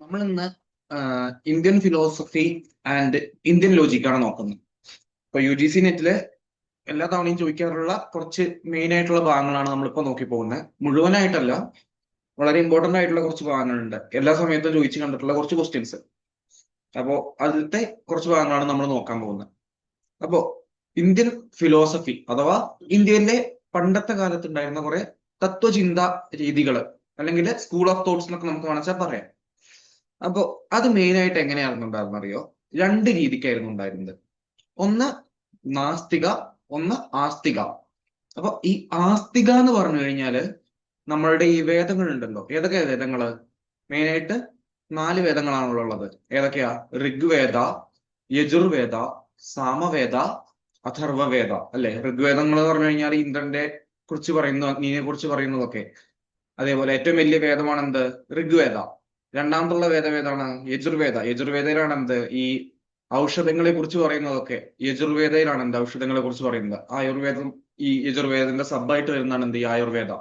നമ്മൾ ഇന്ന് Indian philosophy and Indian ലോജിക്കാണ് നോക്കുന്നത്. ഇപ്പൊ UGC നെറ്റില് എല്ലാ തവണയും ചോദിക്കാറുള്ള കുറച്ച് മെയിൻ ആയിട്ടുള്ള ഭാഗങ്ങളാണ് നമ്മളിപ്പോ നോക്കി പോകുന്നത്. മുഴുവനായിട്ടല്ല, വളരെ ഇമ്പോർട്ടന്റ് ആയിട്ടുള്ള കുറച്ച് ഭാഗങ്ങളുണ്ട്. എല്ലാ സമയത്തും ചോദിച്ചു കണ്ടിട്ടുള്ള കുറച്ച് ക്വസ്റ്റ്യൻസ്. അപ്പോ അതിലത്തെ കുറച്ച് ഭാഗങ്ങളാണ് നമ്മൾ നോക്കാൻ പോകുന്നത്. അപ്പോ ഇന്ത്യൻ ഫിലോസഫി അഥവാ ഇന്ത്യയിലെ പണ്ടത്തെ കാലത്ത് ഉണ്ടായിരുന്ന കുറെ തത്വചിന്ത രീതികള് അല്ലെങ്കിൽ സ്കൂൾ ഓഫ് തോട്ട്സ് എന്നൊക്കെ നമുക്ക് വേണമെച്ചാൽ പറയാം. അപ്പോ അത് മെയിൻ ആയിട്ട് എങ്ങനെയായിരുന്നു ഉണ്ടായിരുന്നത് അറിയോ? രണ്ട് രീതിക്കായിരുന്നു ഉണ്ടായിരുന്നത്. ഒന്ന് നാസ്തിക, ഒന്ന് ആസ്തിക. അപ്പൊ ഈ ആസ്തിക എന്ന് പറഞ്ഞു കഴിഞ്ഞാല് നമ്മളുടെ ഈ വേദങ്ങൾ ഉണ്ടല്ലോ, ഏതൊക്കെയാ വേദങ്ങള്? മെയിൻ ആയിട്ട് 4 വേദങ്ങളാണല്ലോ ഉള്ളത്. ഏതൊക്കെയാ? ഋഗ്വേദ, യജുർവേദ, സാമവേദ, അഥർവവേദ. അല്ലെ? ഋഗ്വേദങ്ങൾ എന്ന് പറഞ്ഞു കഴിഞ്ഞാൽ ഇന്ദ്രന്റെ കുറിച്ച് പറയുന്ന, അഗ്നിയെ കുറിച്ച് പറയുന്നതൊക്കെ. അതേപോലെ ഏറ്റവും വലിയ വേദമാണ് എന്ത്? ഋഗ്വേദ. രണ്ടാമതുള്ള വേദം ഏതാണ്? യജുർവേദ. യജുർവേദയിലാണ് എന്ത്? ഈ ഔഷധങ്ങളെ കുറിച്ച് പറയുന്നതൊക്കെ യജുർവേദയിലാണ് എന്ത്? ഔഷധങ്ങളെ കുറിച്ച് പറയുന്നത്. ആയുർവേദം ഈ യജുർവേദത്തിന്റെ സബായിട്ട് വരുന്നതാണ് എന്ത്? ഈ ആയുർവേദ.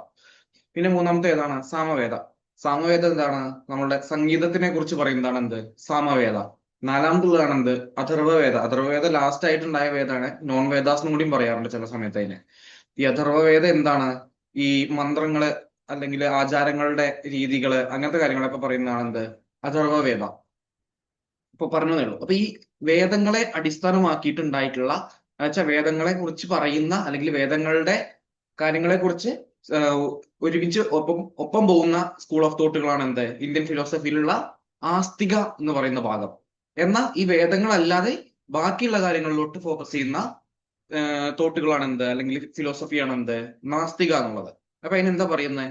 പിന്നെ മൂന്നാമത്തെ ഏതാണ്? സാമവേദ. സാമവേദ എന്താണ്? നമ്മളുടെ സംഗീതത്തിനെ കുറിച്ച് പറയുന്നതാണ് എന്ത്? സാമവേദ. നാലാമതുള്ളതാണ് എന്ത്? അഥർവവേദ. അഥർവവേദ ലാസ്റ്റ് ആയിട്ടുണ്ടായ വേദമാണ്. നോൺ വേദാസ് എന്നും കൂടിയും പറയാറുണ്ട് ചില സമയത്ത് അതിനെ. ഈ അഥർവവേദ എന്താണ്? ഈ മന്ത്രങ്ങള് അല്ലെങ്കിൽ ആചാരങ്ങളുടെ രീതികള് അങ്ങനത്തെ കാര്യങ്ങളൊക്കെ പറയുന്നതാണ് എന്ത്? അഥർവവേദ. ഇപ്പൊ പറഞ്ഞതേ ഉള്ളൂ. അപ്പൊ ഈ വേദങ്ങളെ അടിസ്ഥാനമാക്കിയിട്ടുണ്ടായിട്ടുള്ള വെച്ചാൽ വേദങ്ങളെ കുറിച്ച് പറയുന്ന അല്ലെങ്കിൽ വേദങ്ങളുടെ കാര്യങ്ങളെ കുറിച്ച് ഒരുമിച്ച് ഒപ്പം പോകുന്ന സ്കൂൾ ഓഫ് തോട്ടുകളാണ് എന്ത്? ഇന്ത്യൻ ഫിലോസഫിയിലുള്ള ആസ്തിക എന്ന് പറയുന്ന ഭാഗം. എന്നാൽ ഈ വേദങ്ങളല്ലാതെ ബാക്കിയുള്ള കാര്യങ്ങളിലോട്ട് ഫോക്കസ് ചെയ്യുന്ന തോട്ടുകളാണ് എന്ത്? അല്ലെങ്കിൽ ഫിലോസഫിയാണ് എന്ത്? നാസ്തിക എന്നുള്ളത്. അപ്പൊ അതിനെന്താ പറയുന്നത്?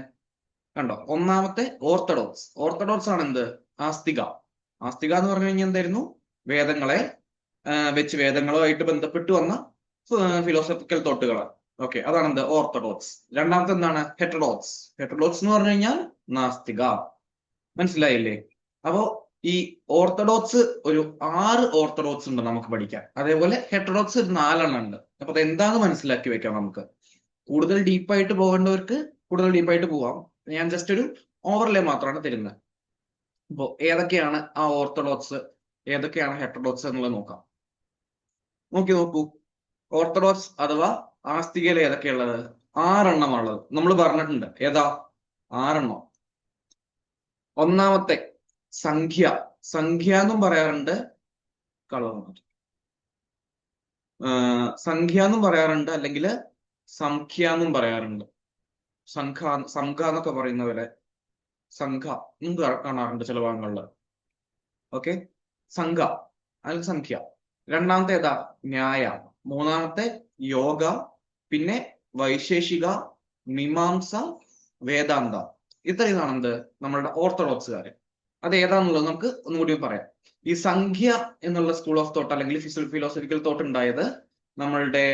കണ്ടോ, ഒന്നാമത്തെ ഓർത്തഡോക്സ്. ഓർത്തഡോക്സ് ആണ് എന്ത്? ആസ്തിക. ആസ്തിക എന്ന് പറഞ്ഞു കഴിഞ്ഞാൽ എന്തായിരുന്നു? വേദങ്ങളെ വെച്ച് വേദങ്ങളുമായിട്ട് ബന്ധപ്പെട്ട് വന്ന ഫിലോസഫിക്കൽ തോട്ടുകളാണ്. ഓക്കെ, അതാണ് എന്ത്? ഓർത്തഡോക്സ്. രണ്ടാമത്തെ എന്താണ്? ഹെറ്ററോഡോക്സ്. ഹെറ്ററോഡോക്സ് എന്ന് പറഞ്ഞു കഴിഞ്ഞാൽ നാസ്തിക. മനസ്സിലായില്ലേ? അപ്പോ ഈ ഓർത്തഡോക്സ് ഒരു 6 ഓർത്തഡോക്സ് ഉണ്ട് നമുക്ക് പഠിക്കാൻ. അതേപോലെ ഹെറ്ററോഡോക്സ് ഒരു 4 ഉണ്ട്. അപ്പൊ അത് എന്താന്ന് മനസ്സിലാക്കി വെക്കാം നമുക്ക്. കൂടുതൽ ഡീപ്പായിട്ട് പോകേണ്ടവർക്ക് കൂടുതൽ ഡീപ്പായിട്ട് പോവാം. ഞാൻ ജസ്റ്റ് ഒരു ഓവർലേ മാത്രമാണ് തരുന്നത്. അപ്പോ ഏതൊക്കെയാണ് ആ ഓർത്തഡോക്സ്, ഏതൊക്കെയാണ് ഹെറ്ററോഡോക്സ് എന്നുള്ളത് നോക്കാം. നോക്കൂ. ഓർത്തഡോക്സ് അഥവാ ആസ്തികയിൽ ഏതൊക്കെയുള്ളത്? 6 എണ്ണമാണുള്ളത്. നമ്മൾ പറഞ്ഞിട്ടുണ്ട്. ഏതാ? 6 എണ്ണം. ഒന്നാമത്തെ സംഖ്യ. സംഖ്യ എന്നും പറയാറുണ്ട്, സംഖ്യ എന്നും പറയാറുണ്ട്, അല്ലെങ്കിൽ സംഖ്യ എന്നും പറയാറുണ്ട്. സംഘ എന്നൊക്കെ പറയുന്നവരെ സംഘ എന്നും കാണാറുണ്ട് ചില ഭാഗങ്ങളിൽ. ഓക്കെ, സംഘ അല്ലെങ്കിൽ സംഖ്യ. രണ്ടാമത്തെ ഏതാ? ന്യായ. മൂന്നാമത്തെ യോഗ. പിന്നെ വൈശേഷിക, മീമാംസ, വേദാന്ത. ഇത്രയാണ് എന്ത്? നമ്മളുടെ ഓർത്തഡോക്സുകാര്. അത് ഏതാന്നുള്ളത് നമുക്ക് ഒന്നുകൂടി പറയാം. ഈ സംഖ്യ എന്നുള്ള സ്കൂൾ ഓഫ് തോട്ട് അല്ലെങ്കിൽ ഫിലോസഫിക്കൽ തോട്ട് ഉണ്ടായത് നമ്മളുടെ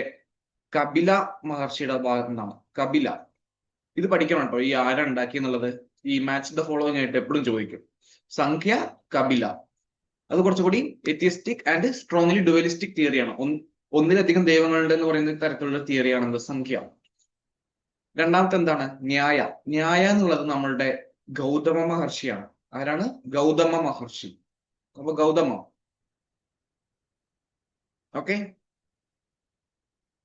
കപില മഹർഷിയുടെ ഭാഗത്തു നിന്നാണ്. കപില. ഇത് പഠിക്കണം കേട്ടോ, ഈ ആരാ ഉണ്ടാക്കി എന്നുള്ളത്. ഈ മാച്ച് ദ ഫോളോവിങ് ആയിട്ട് എപ്പോഴും ചോദിക്കും. സംഖ്യ, കപില. അത് കുറച്ചുകൂടി എത്തിയസ്റ്റിക് ആൻഡ് സ്ട്രോങ്ലി ഡുവലിസ്റ്റിക് തിയറിയാണ്. ഒന്നിലധികം ദൈവങ്ങളുടെ എന്ന് പറയുന്ന തരത്തിലുള്ള തിയറിയാണ് സംഖ്യ. രണ്ടാമത്തെ എന്താണ്? ന്യായ. ന്യായ എന്നുള്ളത് നമ്മളുടെ ഗൗതമ മഹർഷിയാണ്. ആരാണ്? ഗൗതമ മഹർഷി. അപ്പൊ ഗൗതമ. ഓക്കെ,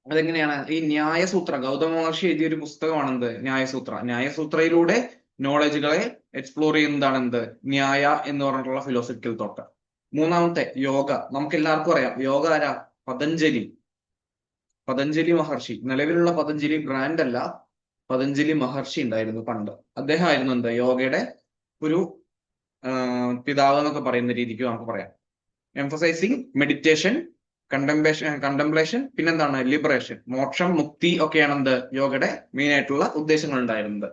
അതെങ്ങനെയാണ്? ഈ ന്യായസൂത്ര, ഗൗതമ മഹർഷി എഴുതിയ ഒരു പുസ്തകമാണ് എന്ത്? ന്യായസൂത്ര. ന്യായസൂത്രയിലൂടെ നോളജുകളെ എക്സ്പ്ലോർ ചെയ്യുന്നതാണ് എന്ത്? ന്യായ എന്ന് പറഞ്ഞിട്ടുള്ള ഫിലോസഫിക്കൽ തോട്ട്. മൂന്നാമത്തെ യോഗ. നമുക്ക് എല്ലാവർക്കും അറിയാം യോഗ ആരാ? പതഞ്ജലി. പതഞ്ജലി മഹർഷി. നിലവിലുള്ള പതഞ്ജലി ബ്രാൻഡ് അല്ല, പതഞ്ജലി മഹർഷി ഉണ്ടായിരുന്നു പണ്ട്. അദ്ദേഹം ആയിരുന്നു എന്ത്? യോഗയുടെ ഒരു പിതാവ് എന്നൊക്കെ പറയുന്ന രീതിക്ക് നമുക്ക് പറയാം. എംഫസൈസിങ് മെഡിറ്റേഷൻ, കണ്ടംപ്ലേഷൻ, പിന്നെന്താണ്? ലിബറേഷൻ, മോക്ഷം, മുക്തി ഒക്കെയാണ് എന്ത്? യോഗയുടെ മെയിൻ ആയിട്ടുള്ള ഉദ്ദേശങ്ങൾ ഉണ്ടായിരുന്നത്.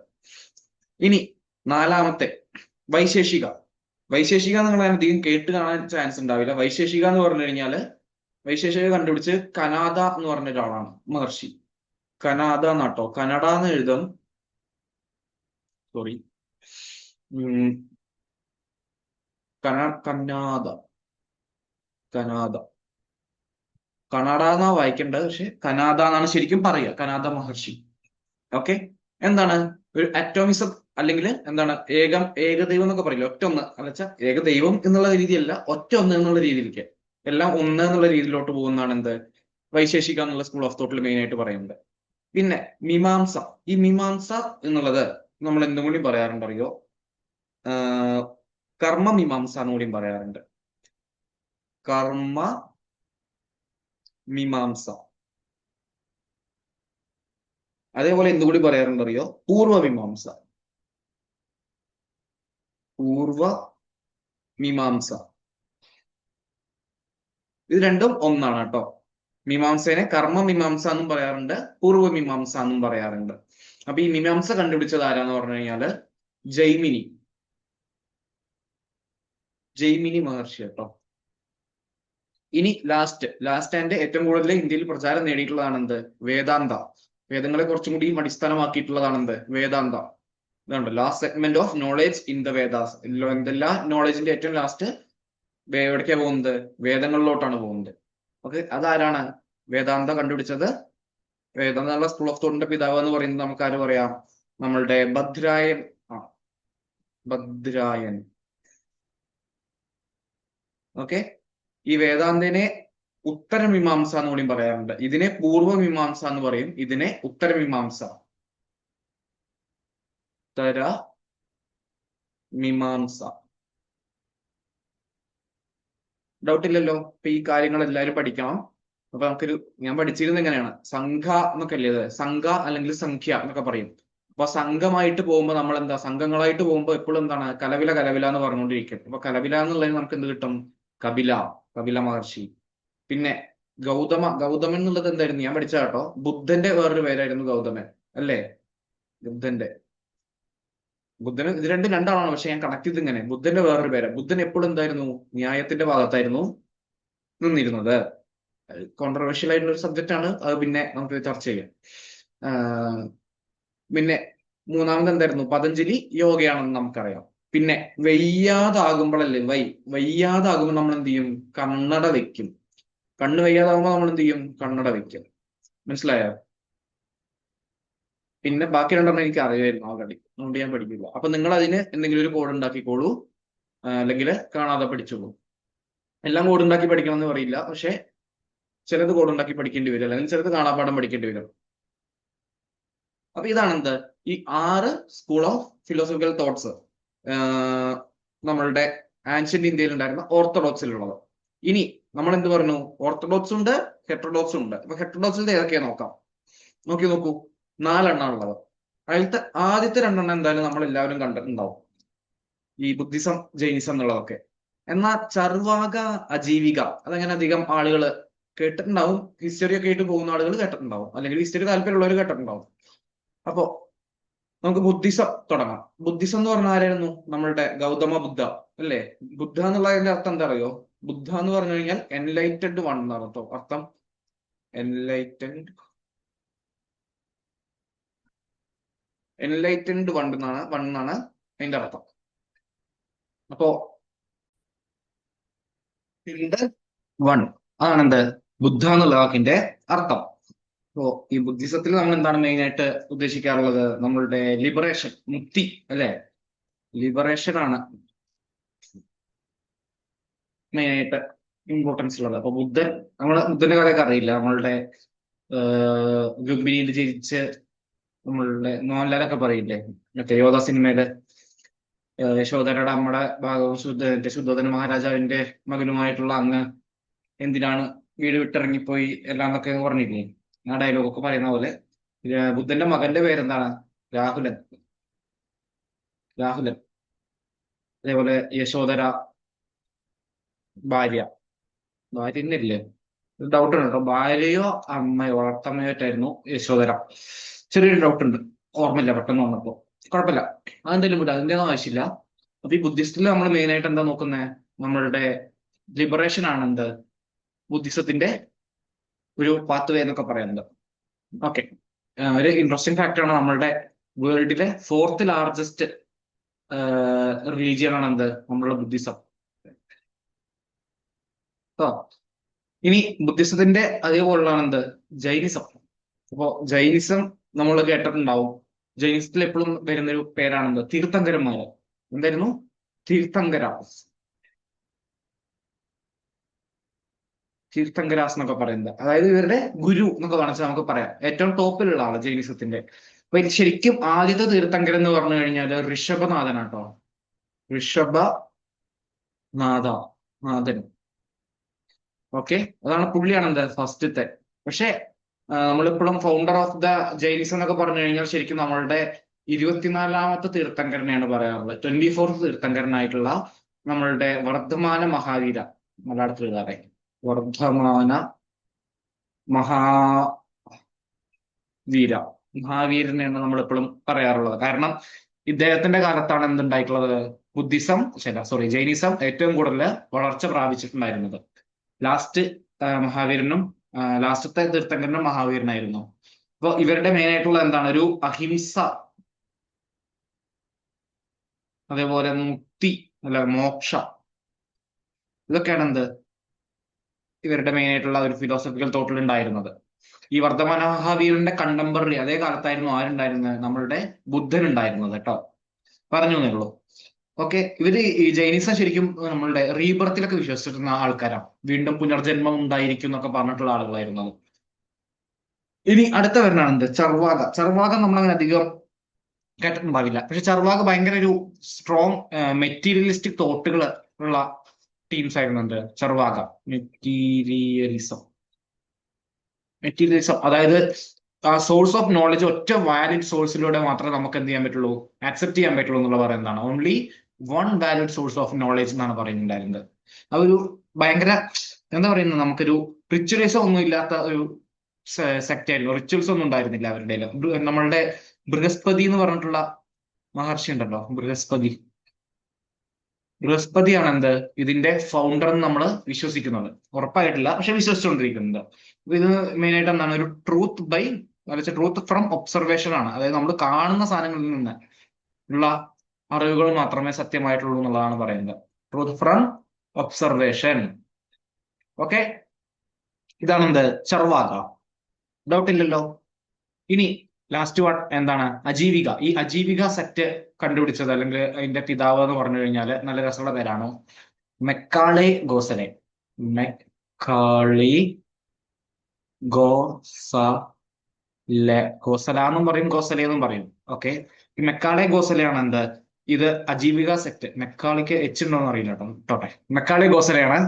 ഇനി നാലാമത്തെ വൈശേഷിക. വൈശേഷിക നിങ്ങൾ അധികം കേട്ട് കാണാൻ ചാൻസ് ഉണ്ടാവില്ല. വൈശേഷിക എന്ന് പറഞ്ഞു കഴിഞ്ഞാല് വൈശേഷിക കണ്ടുപിടിച്ച് കനാദ എന്ന് പറഞ്ഞ ഒരാളാണ്, മഹർഷി. കനാദ എന്നാട്ടോ, കന്നഡ എന്ന് എഴുതും. സോറി, കനാദ. കനാദ കന്നഡ എന്നാ വായിക്കേണ്ടത്, പക്ഷെ കനാദ എന്നാണ് ശരിക്കും പറയുക. കനാദ മഹർഷി. ഓക്കെ, എന്താണ്? ഒരു അറ്റോമിസം അല്ലെങ്കിൽ എന്താണ് ഏകദൈവം എന്നൊക്കെ പറയില്ല, ഒറ്റ ഒന്ന് അല്ലച്ച ഏകദൈവം എന്നുള്ള രീതിയല്ല, ഒറ്റ ഒന്ന് എന്നുള്ള രീതിയിലേക്ക് എല്ലാം ഒന്ന് എന്നുള്ള രീതിയിലോട്ട് പോകുന്നതാണ് എന്ത് വൈശേഷിക എന്നുള്ള സ്കൂൾ ഓഫ് തോട്ടിൽ മെയിൻ ആയിട്ട് പറയുന്നത്. പിന്നെ മീമാംസ. ഈ മീമാംസ എന്നുള്ളത് നമ്മൾ എന്തും കൂടി പറയാറുണ്ട് അറിയോ? കർമ്മ മീമാംസ എന്ന് കൂടിയും പറയാറുണ്ട്. കർമ്മ മീമാംസ. അതേപോലെ എന്തുകൂടി പറയാറുണ്ട് അറിയോ? പൂർവ മീമാംസ. പൂർവ മീമാംസ. ഇത് രണ്ടും ഒന്നാണ് കേട്ടോ. മീമാംസേനെ കർമ്മ മീമാംസ എന്നും പറയാറുണ്ട്, പൂർവ മീമാംസ എന്നും പറയാറുണ്ട്. അപ്പൊ ഈ മീമാംസ കണ്ടുപിടിച്ചത് ആരാന്ന് പറഞ്ഞു കഴിഞ്ഞാല് ജൈമിനി മഹർഷി കേട്ടോ. ഇനി ലാസ്റ്റ് ആൻഡ് ഏറ്റവും കൂടുതൽ ഇന്ത്യയിൽ പ്രചാരം നേടിയിട്ടുള്ളതാണ് എന്ത്? വേദാന്ത. വേദങ്ങളെ കുറച്ചും കൂടി അടിസ്ഥാനമാക്കിയിട്ടുള്ളതാണ് എന്ത്? വേദാന്ത. ഇതുണ്ട് last segment of knowledge in the Vedas. എന്തെല്ലാം നോളേജിന്റെ ഏറ്റവും ലാസ്റ്റ് എവിടേക്കാ പോകുന്നത്? വേദങ്ങളിലോട്ടാണ് പോകുന്നത്. ഓക്കെ, അതാരാണ് വേദാന്ത കണ്ടുപിടിച്ചത്? വേദാന്ത സ്കൂൾ ഓഫ് തോട്ടിന്റെ പിതാവ് എന്ന് പറയുന്നത് നമുക്ക് ആര് പറയാം? നമ്മളുടെ ഭദ്രായൻ. ഭദ്രായൻ. ഓക്കെ, ഈ വേദാന്തനെ ഉത്തരമീമാംസ എന്ന് കൂടി പറയാറുണ്ട്. ഇതിനെ പൂർവമീമാംസ എന്ന് പറയും, ഇതിനെ ഉത്തരമീമാംസ. ഉത്തര മീമാംസ. ഡൗട്ട് ഇല്ലല്ലോ? അപ്പൊ ഈ കാര്യങ്ങൾ എല്ലാവരും പഠിക്കണം. അപ്പൊ ഞാൻ പഠിച്ചിരുന്നത് എങ്ങനെയാണ്? സംഘ എന്നൊക്കെ അല്ലേ? സംഘ അല്ലെങ്കിൽ സംഖ്യ എന്നൊക്കെ പറയും. അപ്പൊ സംഘമായിട്ട് പോകുമ്പോൾ നമ്മൾ എന്താ, സംഘങ്ങളായിട്ട് പോകുമ്പോൾ എപ്പോഴും എന്താണ്? കലവില എന്ന് പറഞ്ഞുകൊണ്ടിരിക്കും. അപ്പൊ കലവില എന്നുള്ളതിന് നമുക്ക് എന്ത് കിട്ടും? കപില മഹർഷി. പിന്നെ ഗൗതമൻ എന്നുള്ളത് എന്തായിരുന്നു? ഞാൻ പഠിച്ച കേട്ടോ, ബുദ്ധന്റെ വേറൊരു പേരായിരുന്നു ഗൗതമൻ അല്ലേ? ബുദ്ധന് ഇത് രണ്ടാളാണ്, പക്ഷെ ഞാൻ കണക്ട് ചെയ്ത് ഇങ്ങനെ. ബുദ്ധന്റെ വേറൊരു പേര്. ബുദ്ധൻ എപ്പോഴും എന്തായിരുന്നു? ന്യായത്തിന്റെ ഭാഗത്തായിരുന്നു നിന്നിരുന്നത്. കോൺട്രവേഴ്ഷ്യൽ ആയിട്ടുള്ള ഒരു സബ്ജക്റ്റ് ആണ് അത്, പിന്നെ നമുക്ക് ചർച്ച ചെയ്യാം. പിന്നെ മൂന്നാമത് എന്തായിരുന്നു? പതഞ്ജലി യോഗയാണെന്ന് നമുക്കറിയാം. പിന്നെ വയ്യാതാകുമ്പോഴല്ലേ, വയ്യാതാകുമ്പോൾ നമ്മൾ എന്ത് ചെയ്യും? കണ്ണട വെക്കും. കണ്ണ് വയ്യാതാകുമ്പോൾ നമ്മൾ എന്ത് ചെയ്യും? കണ്ണട വെക്കും. മനസ്സിലായോ? പിന്നെ ബാക്കി രണ്ടെണ്ണം എനിക്ക് അറിയായിരുന്നു ആൾറെഡി, അതുകൊണ്ട് ഞാൻ പഠിക്കില്ല. അപ്പൊ നിങ്ങൾ അതിന് എന്തെങ്കിലും ഒരു കോഡ് ഉണ്ടാക്കിക്കോളൂ, അല്ലെങ്കിൽ കാണാതെ പഠിച്ചോളൂ. എല്ലാം കോഡ് ഉണ്ടാക്കി പഠിക്കണം എന്ന് പറയില്ല, പക്ഷെ ചിലത് കോഡ് ഉണ്ടാക്കി പഠിക്കേണ്ടി വരും, അല്ലെങ്കിൽ ചിലത് കാണാപ്പാഠം പഠിക്കേണ്ടി വരും. അപ്പൊ ഇതാണ് എന്ത്? ഈ 6 സ്കൂൾ ഓഫ് ഫിലോസഫിക്കൽ തോട്ട്സ് നമ്മളുടെ ആൻഷ്യന്റ് ഇന്ത്യയിൽ ഉണ്ടായിരുന്ന ഓർത്തഡോക്സിലുള്ളത്. ഇനി നമ്മൾ എന്ത് പറഞ്ഞു? ഓർത്തഡോക്സ് ഉണ്ട്, ഹെറ്ററോഡോക്സും ഉണ്ട്. അപ്പൊ ഹെറ്ററോഡോക്സിന്റെ ഏതൊക്കെയാ നോക്കാം. നോക്കൂ, 4 ഉള്ളത്. അതിലത്തെ ആദ്യത്തെ 2 എന്തായാലും നമ്മൾ എല്ലാവരും കണ്ടിട്ടുണ്ടാവും, ഈ ബുദ്ധിസം ജൈനിസം എന്നുള്ളതൊക്കെ. എന്നാൽ ചർവാക അജീവിക അതെങ്ങനെ അധികം ആളുകൾ കേട്ടിട്ടുണ്ടാവും, ഹിസ്റ്ററി ഒക്കെ ആയിട്ട് പോകുന്ന ആളുകൾ കേട്ടിട്ടുണ്ടാവും, അല്ലെങ്കിൽ ഹിസ്റ്ററി താല്പര്യമുള്ളവർ കേട്ടിട്ടുണ്ടാവും. അപ്പോ നമുക്ക് ബുദ്ധിസം തുടങ്ങാം. ബുദ്ധിസം എന്ന് പറഞ്ഞാൽ ആരായിരുന്നു? നമ്മളുടെ ഗൗതമ ബുദ്ധ അല്ലേ? ബുദ്ധ എന്നുള്ളതിന്റെ അർത്ഥം എന്താ അറിയോ? ബുദ്ധ എന്ന് പറഞ്ഞു കഴിഞ്ഞാൽ എൻലൈറ്റഡ് വൺ എന്നാണ് കേട്ടോ അർത്ഥം. എൻലൈറ്റൻഡ് വൺ എന്നാണ് അതിന്റെ അർത്ഥം. അപ്പോ വൺ അതാണ് എന്ത്? ബുദ്ധ എന്നുള്ള വാക്കിന്റെ അർത്ഥം. അപ്പോ ഈ ബുദ്ധിസത്തിൽ നമ്മൾ എന്താണ് മെയിൻ ആയിട്ട് ഉദ്ദേശിക്കാറുള്ളത്? നമ്മളുടെ ലിബറേഷൻ, മുക്തി അല്ലെ? ലിബറേഷൻ ആണ് മെയിൻ ആയിട്ട് ഇമ്പോർട്ടൻസ് ഉള്ളത്. അപ്പൊ ബുദ്ധന്റെ കഥയൊക്കെ അറിയില്ല, നമ്മളുടെ ഗംഭീരിയിൽ ജനിച്ച് നമ്മളുടെ മോഹൻലാലൊക്കെ പറയില്ലേ, മറ്റേ യോധ സിനിമയില് യശോധരയുടെ അമ്മയുടെ ഭാഗവും ശുദ്ധോധന മഹാരാജാവിന്റെ മകനുമായിട്ടുള്ള അങ്ങ് എന്തിനാണ് വീട് വിട്ടിറങ്ങിപ്പോയി എല്ലാം എന്നൊക്കെ പറഞ്ഞില്ലേ, ആ ഡയലോഗൊക്കെ പറയുന്ന പോലെ ബുദ്ധന്റെ മകന്റെ പേരെന്താണ്? രാഹുലൻ. അതേപോലെ യശോധര ഭാര്യ തന്നെയല്ലേ? ഡൗട്ട് ഉണ്ട് കേട്ടോ, ഭാര്യയോ അമ്മയോ വളർത്തമ്മയോ ആയിട്ടായിരുന്നു യശോധര. ചെറിയൊരു ഡൗട്ട് ഉണ്ട്, ഓർമ്മയില്ല പെട്ടെന്ന് വന്നപ്പോ. കുഴപ്പമില്ല, അതെന്തെങ്കിലും വിടുക, അതിന്റെ ഒന്നും ആവശ്യമില്ല. അപ്പൊ ഈ ബുദ്ധിസ്റ്റിൽ നമ്മൾ മെയിൻ ആയിട്ട് എന്താ നോക്കുന്നത്? നമ്മളുടെ ലിബറേഷൻ ആണ് എന്ത്? ബുദ്ധിസത്തിന്റെ ഒരു പാത്ത് വേ എന്നൊക്കെ പറയുന്നത്. ഓക്കെ, ഒരു ഇൻട്രസ്റ്റിംഗ് ഫാക്ടർ ആണ്, നമ്മളുടെ വേൾഡിലെ 4th ലാർജസ്റ്റ് റിലീജിയൻ ആണ് എന്ത്? നമ്മളുടെ ബുദ്ധിസം. ഇനി ബുദ്ധിസത്തിന്റെ അതേപോലെയാണ് എന്ത്? ജൈനിസം. അപ്പോ ജൈനിസം നമ്മൾ കേട്ടിട്ടുണ്ടാവും, ജൈനിസത്തിൽ എപ്പോഴും വരുന്നൊരു പേരാണെന്ത്? തീർത്ഥങ്കരന്മാര്. എന്തായിരുന്നു? തീർത്ഥങ്കരാസ്. തീർത്ഥങ്കരാസ് എന്നൊക്കെ പറയുന്നത്, അതായത് ഇവരുടെ ഗുരു എന്നൊക്കെ കാണിച്ചാൽ നമുക്ക് പറയാം. ഏറ്റവും ടോപ്പിലുള്ള ആള് ജൈനിസത്തിന്റെ. അപ്പൊ ഇത് ശരിക്കും ആദ്യത്തെ തീർത്ഥങ്കരൻ എന്ന് പറഞ്ഞു കഴിഞ്ഞാല് ഋഷഭനാഥനാട്ടോ. ഋഷഭനാഥ നാഥൻ. ഓക്കെ, അതാണ് പുള്ളിയാണ് എന്ത് ഫസ്റ്റത്തെ. പക്ഷെ നമ്മളിപ്പോഴും ഫൗണ്ടർ ഓഫ് ദ ജൈനിസം എന്നൊക്കെ പറഞ്ഞു കഴിഞ്ഞാൽ ശരിക്കും നമ്മളുടെ 24ാമത്തെ തീർത്ഥങ്കരനെയാണ് പറയാറുള്ളത്. 24th തീർത്ഥങ്കരനായിട്ടുള്ള നമ്മളുടെ വർദ്ധമാന മഹാവീര. മലയാളത്തിൽ എഴുതാറെ വർദ്ധമാന മഹാവീര. മഹാവീരനെയാണ് നമ്മൾ എപ്പോഴും പറയാറുള്ളത്. കാരണം ഇദ്ദേഹത്തിന്റെ കാലത്താണ് എന്തുണ്ടായിട്ടുള്ളത്? ബുദ്ധിസം, സോറി, ജൈനിസം ഏറ്റവും കൂടുതൽ വളർച്ച പ്രാപിച്ചിട്ടുണ്ടായിരുന്നത്. ലാസ്റ്റ് മഹാവീരനും ലാസ്റ്റത്തെ തീർത്ഥങ്കരനും മഹാവീരനായിരുന്നു. അപ്പൊ ഇവരുടെ മെയിൻ ആയിട്ടുള്ള എന്താണ്? ഒരു അഹിംസ, അതേപോലെ മുക്തി, അല്ല മോക്ഷ, ഇതൊക്കെയാണ് എന്ത് ഇവരുടെ മെയിൻ ആയിട്ടുള്ള ഒരു ഫിലോസഫിക്കൽ തോട്ടിൽ ഉണ്ടായിരുന്നത്. ഈ വർദ്ധമാന മഹാവീരന്റെ കണ്ടംപററി അതേ കാലത്തായിരുന്നു ആരുണ്ടായിരുന്നത്? നമ്മളുടെ ബുദ്ധൻ ഉണ്ടായിരുന്നത് കേട്ടോ. പറഞ്ഞു തന്നുള്ളൂ. ഓക്കെ, ഇവര് ഈ ജൈനിസം ശരിക്കും നമ്മളുടെ റീബർത്തിലൊക്കെ വിശ്വസിച്ചിരുന്ന ആൾക്കാരാണ്. വീണ്ടും പുനർജന്മം ഉണ്ടായിരിക്കും എന്നൊക്കെ പറഞ്ഞിട്ടുള്ള ആളുകളായിരുന്നു അത്. ഇനി അടുത്ത വരുന്നതാണ് എന്ത്? ചർവാക. ചർവാക നമ്മളങ്ങനെ അധികം കേട്ടിട്ടുണ്ടാവില്ല. പക്ഷെ ചർവാക ഭയങ്കര ഒരു സ്ട്രോങ് മെറ്റീരിയലിസ്റ്റിക് തോട്ടുകൾ ഉള്ള ടീംസ് ആയിരുന്നു എന്ത്? ചർവാക. മെറ്റീരിയലിസം, അതായത് ആ സോഴ്സ് ഓഫ് നോളജ് ഒറ്റ വാലിഡ് സോഴ്സിലൂടെ മാത്രമേ നമുക്ക് എന്ത് ചെയ്യാൻ പറ്റുള്ളൂ? ആക്സെപ്റ്റ് ചെയ്യാൻ പറ്റുള്ളൂ എന്നുള്ള പറയുന്നതാണ്. Only one valid source of knowledge എന്നാണ് പറയുന്നുണ്ടായിരുന്നത്. ആ ഒരു ഭയങ്കര എന്താ പറയുന്നത്, നമുക്കൊരു റിച്വലിസം ഒന്നും ഇല്ലാത്ത ഒരു സെക്ട് ആയിരുന്നു. റിച്വൽസ് ഒന്നും ഉണ്ടായിരുന്നില്ല അവരുടെ. നമ്മളുടെ ബൃഹസ്പതി എന്ന് പറഞ്ഞിട്ടുള്ള മഹർഷി ഉണ്ടല്ലോ, ബൃഹസ്പതിയാണ് എന്ത് ഇതിന്റെ ഫൗണ്ടർ എന്ന് നമ്മൾ വിശ്വസിക്കുന്നത്. ഉറപ്പായിട്ടില്ല, പക്ഷെ വിശ്വസിച്ചുകൊണ്ടിരിക്കുന്നത്. ഇത് മെയിൻ ആയിട്ട് എന്താണ്? ഒരു ട്രൂത്ത് ഫ്രം ഒബ്സർവേഷൻ ആണ്. അതായത് നമ്മൾ കാണുന്ന സാധനങ്ങളിൽ നിന്ന് ഉള്ള അറിവുകൾ മാത്രമേ സത്യമായിട്ടുള്ളൂ എന്നുള്ളതാണ് പറയുന്നത്. Truth from observation. ഓക്കെ, ഇതാണ് എന്ത്? ചർവാക. ഡൗട്ട് ഇല്ലല്ലോ. ഇനി ലാസ്റ്റ് വൺ എന്താണ്? അജീവിക. ഈ അജീവിക സെക്ട് കണ്ടുപിടിച്ചത് അല്ലെങ്കിൽ അതിന്റെ പിതാവ് എന്ന് പറഞ്ഞു കഴിഞ്ഞാൽ നല്ല രസമുള്ള പേരാണ്, മെക്കാളെ ഗോസലെ. മെക്കാളി ഗോസല എന്നും പറയും, ഗോസലെ എന്നും പറയും. ഓക്കെ, ഈ മെക്കാളെ ഗോസലയാണ് എന്ത്? ഇത് അജീവിക സെക്ട്. മെക്കാളിക്ക് ഉണ്ടോന്ന് അറിയില്ല കേട്ടോ, ടോട്ടെ. മെക്കാളെ ഗോസലയാണ്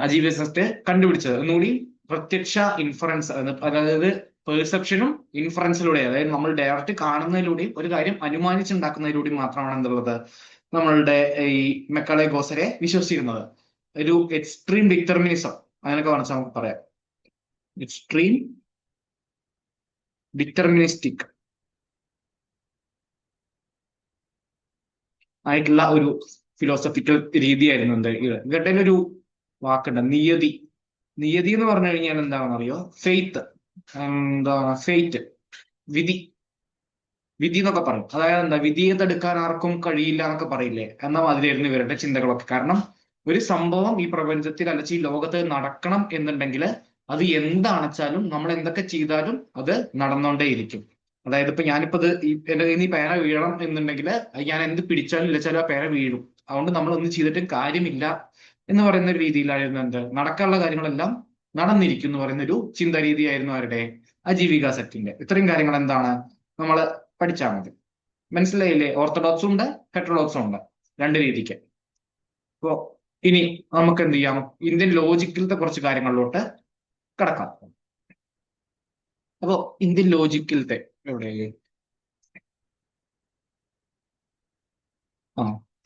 അജീവിക സെക്ട് കണ്ടുപിടിച്ചത്. ഒന്നുകൂടി പ്രത്യക്ഷ ഇൻഫറൻസ്, അതായത് പെർസെപ്ഷനും ഇൻഫറൻസിലൂടെ, അതായത് നമ്മൾ ഡയറക്റ്റ് കാണുന്നതിലൂടെയും ഒരു കാര്യം അനുമാനിച്ചുണ്ടാക്കുന്നതിലൂടെയും മാത്രമാണ് എന്തുള്ളത് നമ്മളുടെ ഈ മെക്കാളെ ഗോസലെ വിശ്വസിച്ചിരുന്നത്. ഒരു എക്സ്ട്രീം ഡിറ്റർമിനിസം അങ്ങനെയൊക്കെ കാണിച്ചാൽ നമുക്ക് പറയാം. എക്സ്ട്രീം ഡിറ്റർമിനിസ്റ്റിക് ആയിട്ടുള്ള ഒരു ഫിലോസഫിക്കൽ രീതിയായിരുന്നു എന്ത് ഇവരുടെ ഒരു വാക്കുണ്ട്, നിയതി. നിയതി എന്ന് പറഞ്ഞു കഴിഞ്ഞാൽ എന്താണെന്ന് അറിയോ? ഫെയ്ത്ത്. എന്താണ് ഫെയ്റ്റ്? വിധി. വിധി എന്നൊക്കെ പറയും. അതായത് എന്താ? വിധിയെ തടുക്കാൻ ആർക്കും കഴിയില്ല എന്നൊക്കെ പറയില്ലേ? എന്ന മാതിരിയായിരുന്നു ഇവരുടെ ചിന്തകളൊക്കെ. കാരണം ഒരു സംഭവം ഈ പ്രപഞ്ചത്തിൽ അല്ലെങ്കിൽ ഈ ലോകത്ത് നടക്കണം എന്നുണ്ടെങ്കിൽ അത് എന്താണെച്ചാലും നമ്മൾ എന്തൊക്കെ ചെയ്താലും അത് നടന്നുകൊണ്ടേയിരിക്കും. അതായത് ഇപ്പൊ ഞാനിപ്പോ ഇത് എന്റെ കയ്യിൽ നിന്ന് ഈ പേന വീഴണം എന്നുണ്ടെങ്കിൽ ഞാൻ എന്ത് പിടിച്ചാലും ഇല്ലച്ചാലും ആ പേന വീഴും. അതുകൊണ്ട് നമ്മൾ ഒന്നും ചെയ്തിട്ടും കാര്യമില്ല എന്ന് പറയുന്ന ഒരു രീതിയിലായിരുന്നു എന്ത് നടക്കാനുള്ള കാര്യങ്ങളെല്ലാം നടന്നിരിക്കും എന്ന് പറയുന്ന ഒരു ചിന്താ രീതിയായിരുന്നു അവരുടെ അജീവിക സെക്ടിന്റെ. ഇത്രയും കാര്യങ്ങൾ എന്താണ് നമ്മൾ പഠിച്ചാൽ മതി. മനസ്സിലായില്ലേ? ഓർത്തഡോക്സും ഉണ്ട്, ഹെറ്ററോഡോക്സും ഉണ്ട്, രണ്ട് രീതിക്ക്. അപ്പോ ഇനി നമുക്ക് എന്ത് ചെയ്യാം? ഇന്ത്യൻ ലോജിക്കിലത്തെ കുറച്ച് കാര്യങ്ങളിലോട്ട് കടക്കാം. അപ്പോ ഇന്ത്യൻ ലോജിക്കിലത്തെ എവിടെ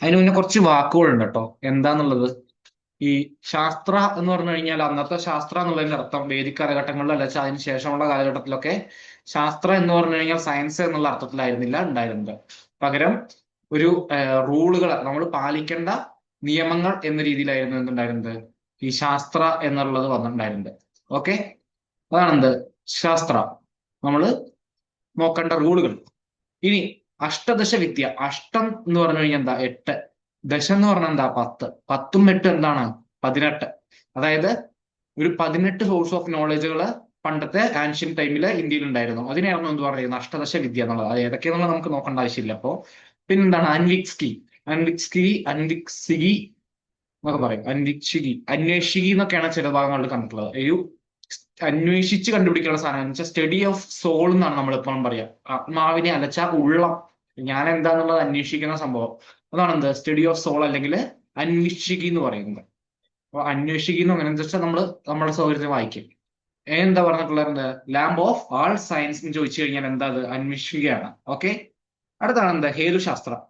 അതിന് മുന്നേ കുറച്ച് വാക്കുകളുണ്ട് കേട്ടോ. എന്താന്നുള്ളത്, ഈ ശാസ്ത്ര എന്ന് പറഞ്ഞു കഴിഞ്ഞാൽ അന്നത്തെ ശാസ്ത്ര എന്നുള്ളതിന്റെ അർത്ഥം വേദിക് കാലഘട്ടങ്ങളിൽ അല്ല അതിന് ശേഷമുള്ള കാലഘട്ടത്തിലൊക്കെ ശാസ്ത്ര എന്ന് പറഞ്ഞു കഴിഞ്ഞാൽ സയൻസ് എന്നുള്ള അർത്ഥത്തിലായിരുന്നില്ല ഉണ്ടായിരുന്നത്. പകരം ഒരു റൂളുകൾ, നമ്മൾ പാലിക്കേണ്ട നിയമങ്ങൾ എന്ന രീതിയിലായിരുന്നു എന്തുണ്ടായിരുന്നത്? ഈ ശാസ്ത്ര എന്നുള്ളത് വന്നിട്ടുണ്ടായിരുന്നത്. ഓക്കെ, അതാണെന്ത്? ശാസ്ത്ര. നമ്മൾ നോക്കേണ്ട റൂളുകൾ. ഇനി അഷ്ടദശ വിദ്യ. അഷ്ടം എന്ന് പറഞ്ഞു കഴിഞ്ഞാൽ എന്താ? 8. ദശ എന്ന് പറഞ്ഞാൽ എന്താ? 10. 10ഉം 8 എന്താണ്? 18. അതായത് ഒരു 18 സോഴ്സ് ഓഫ് നോളജുകൾ പണ്ടത്തെ ആൻഷ്യൻ ടൈമില് ഇന്ത്യയിൽ ഉണ്ടായിരുന്നു. അതിനായിരുന്നു എന്ത് പറയുന്നത് അഷ്ടദശ വിദ്യ എന്നുള്ളത്. അത് ഏതൊക്കെയാണെന്നുള്ളത് നമുക്ക് നോക്കേണ്ട ആവശ്യമില്ല. അപ്പോ പിന്നെന്താണ് അൻവിക്സിഗി എന്നൊക്കെ പറയും. അന്വേഷികി എന്നൊക്കെയാണ് ചില ഭാഗങ്ങളിൽ കണ്ടിട്ടുള്ളത്. ഒരു അന്വേഷിച്ച് കണ്ടുപിടിക്കാനുള്ള സാധനം എന്ന് വെച്ചാൽ സ്റ്റഡി ഓഫ് സോൾ എന്നാണ് നമ്മൾ എപ്പോഴും പറയാ. ആത്മാവിനെ അലച്ച ഉള്ളം, ഞാൻ എന്താന്നുള്ളത് അന്വേഷിക്കുന്ന സംഭവം, അതാണ് എന്ത് സ്റ്റഡി ഓഫ് സോൾ അല്ലെങ്കിൽ അന്വേഷികി എന്ന് പറയുന്നത്. അപ്പൊ അന്വേഷികി എന്ന് അങ്ങനെ വെച്ചാൽ നമ്മൾ നമ്മുടെ സൗകര്യത്തിന് വായിക്കും. എന്താ പറഞ്ഞിട്ടുള്ളത്, എന്ത് ലാംബ് ഓഫ് ആൾ സയൻസ് എന്ന് ചോദിച്ചു കഴിഞ്ഞാൽ എന്താ അത് അന്വേഷിക്കുകയാണ്. ഓക്കെ, അടുത്താണ് എന്ത്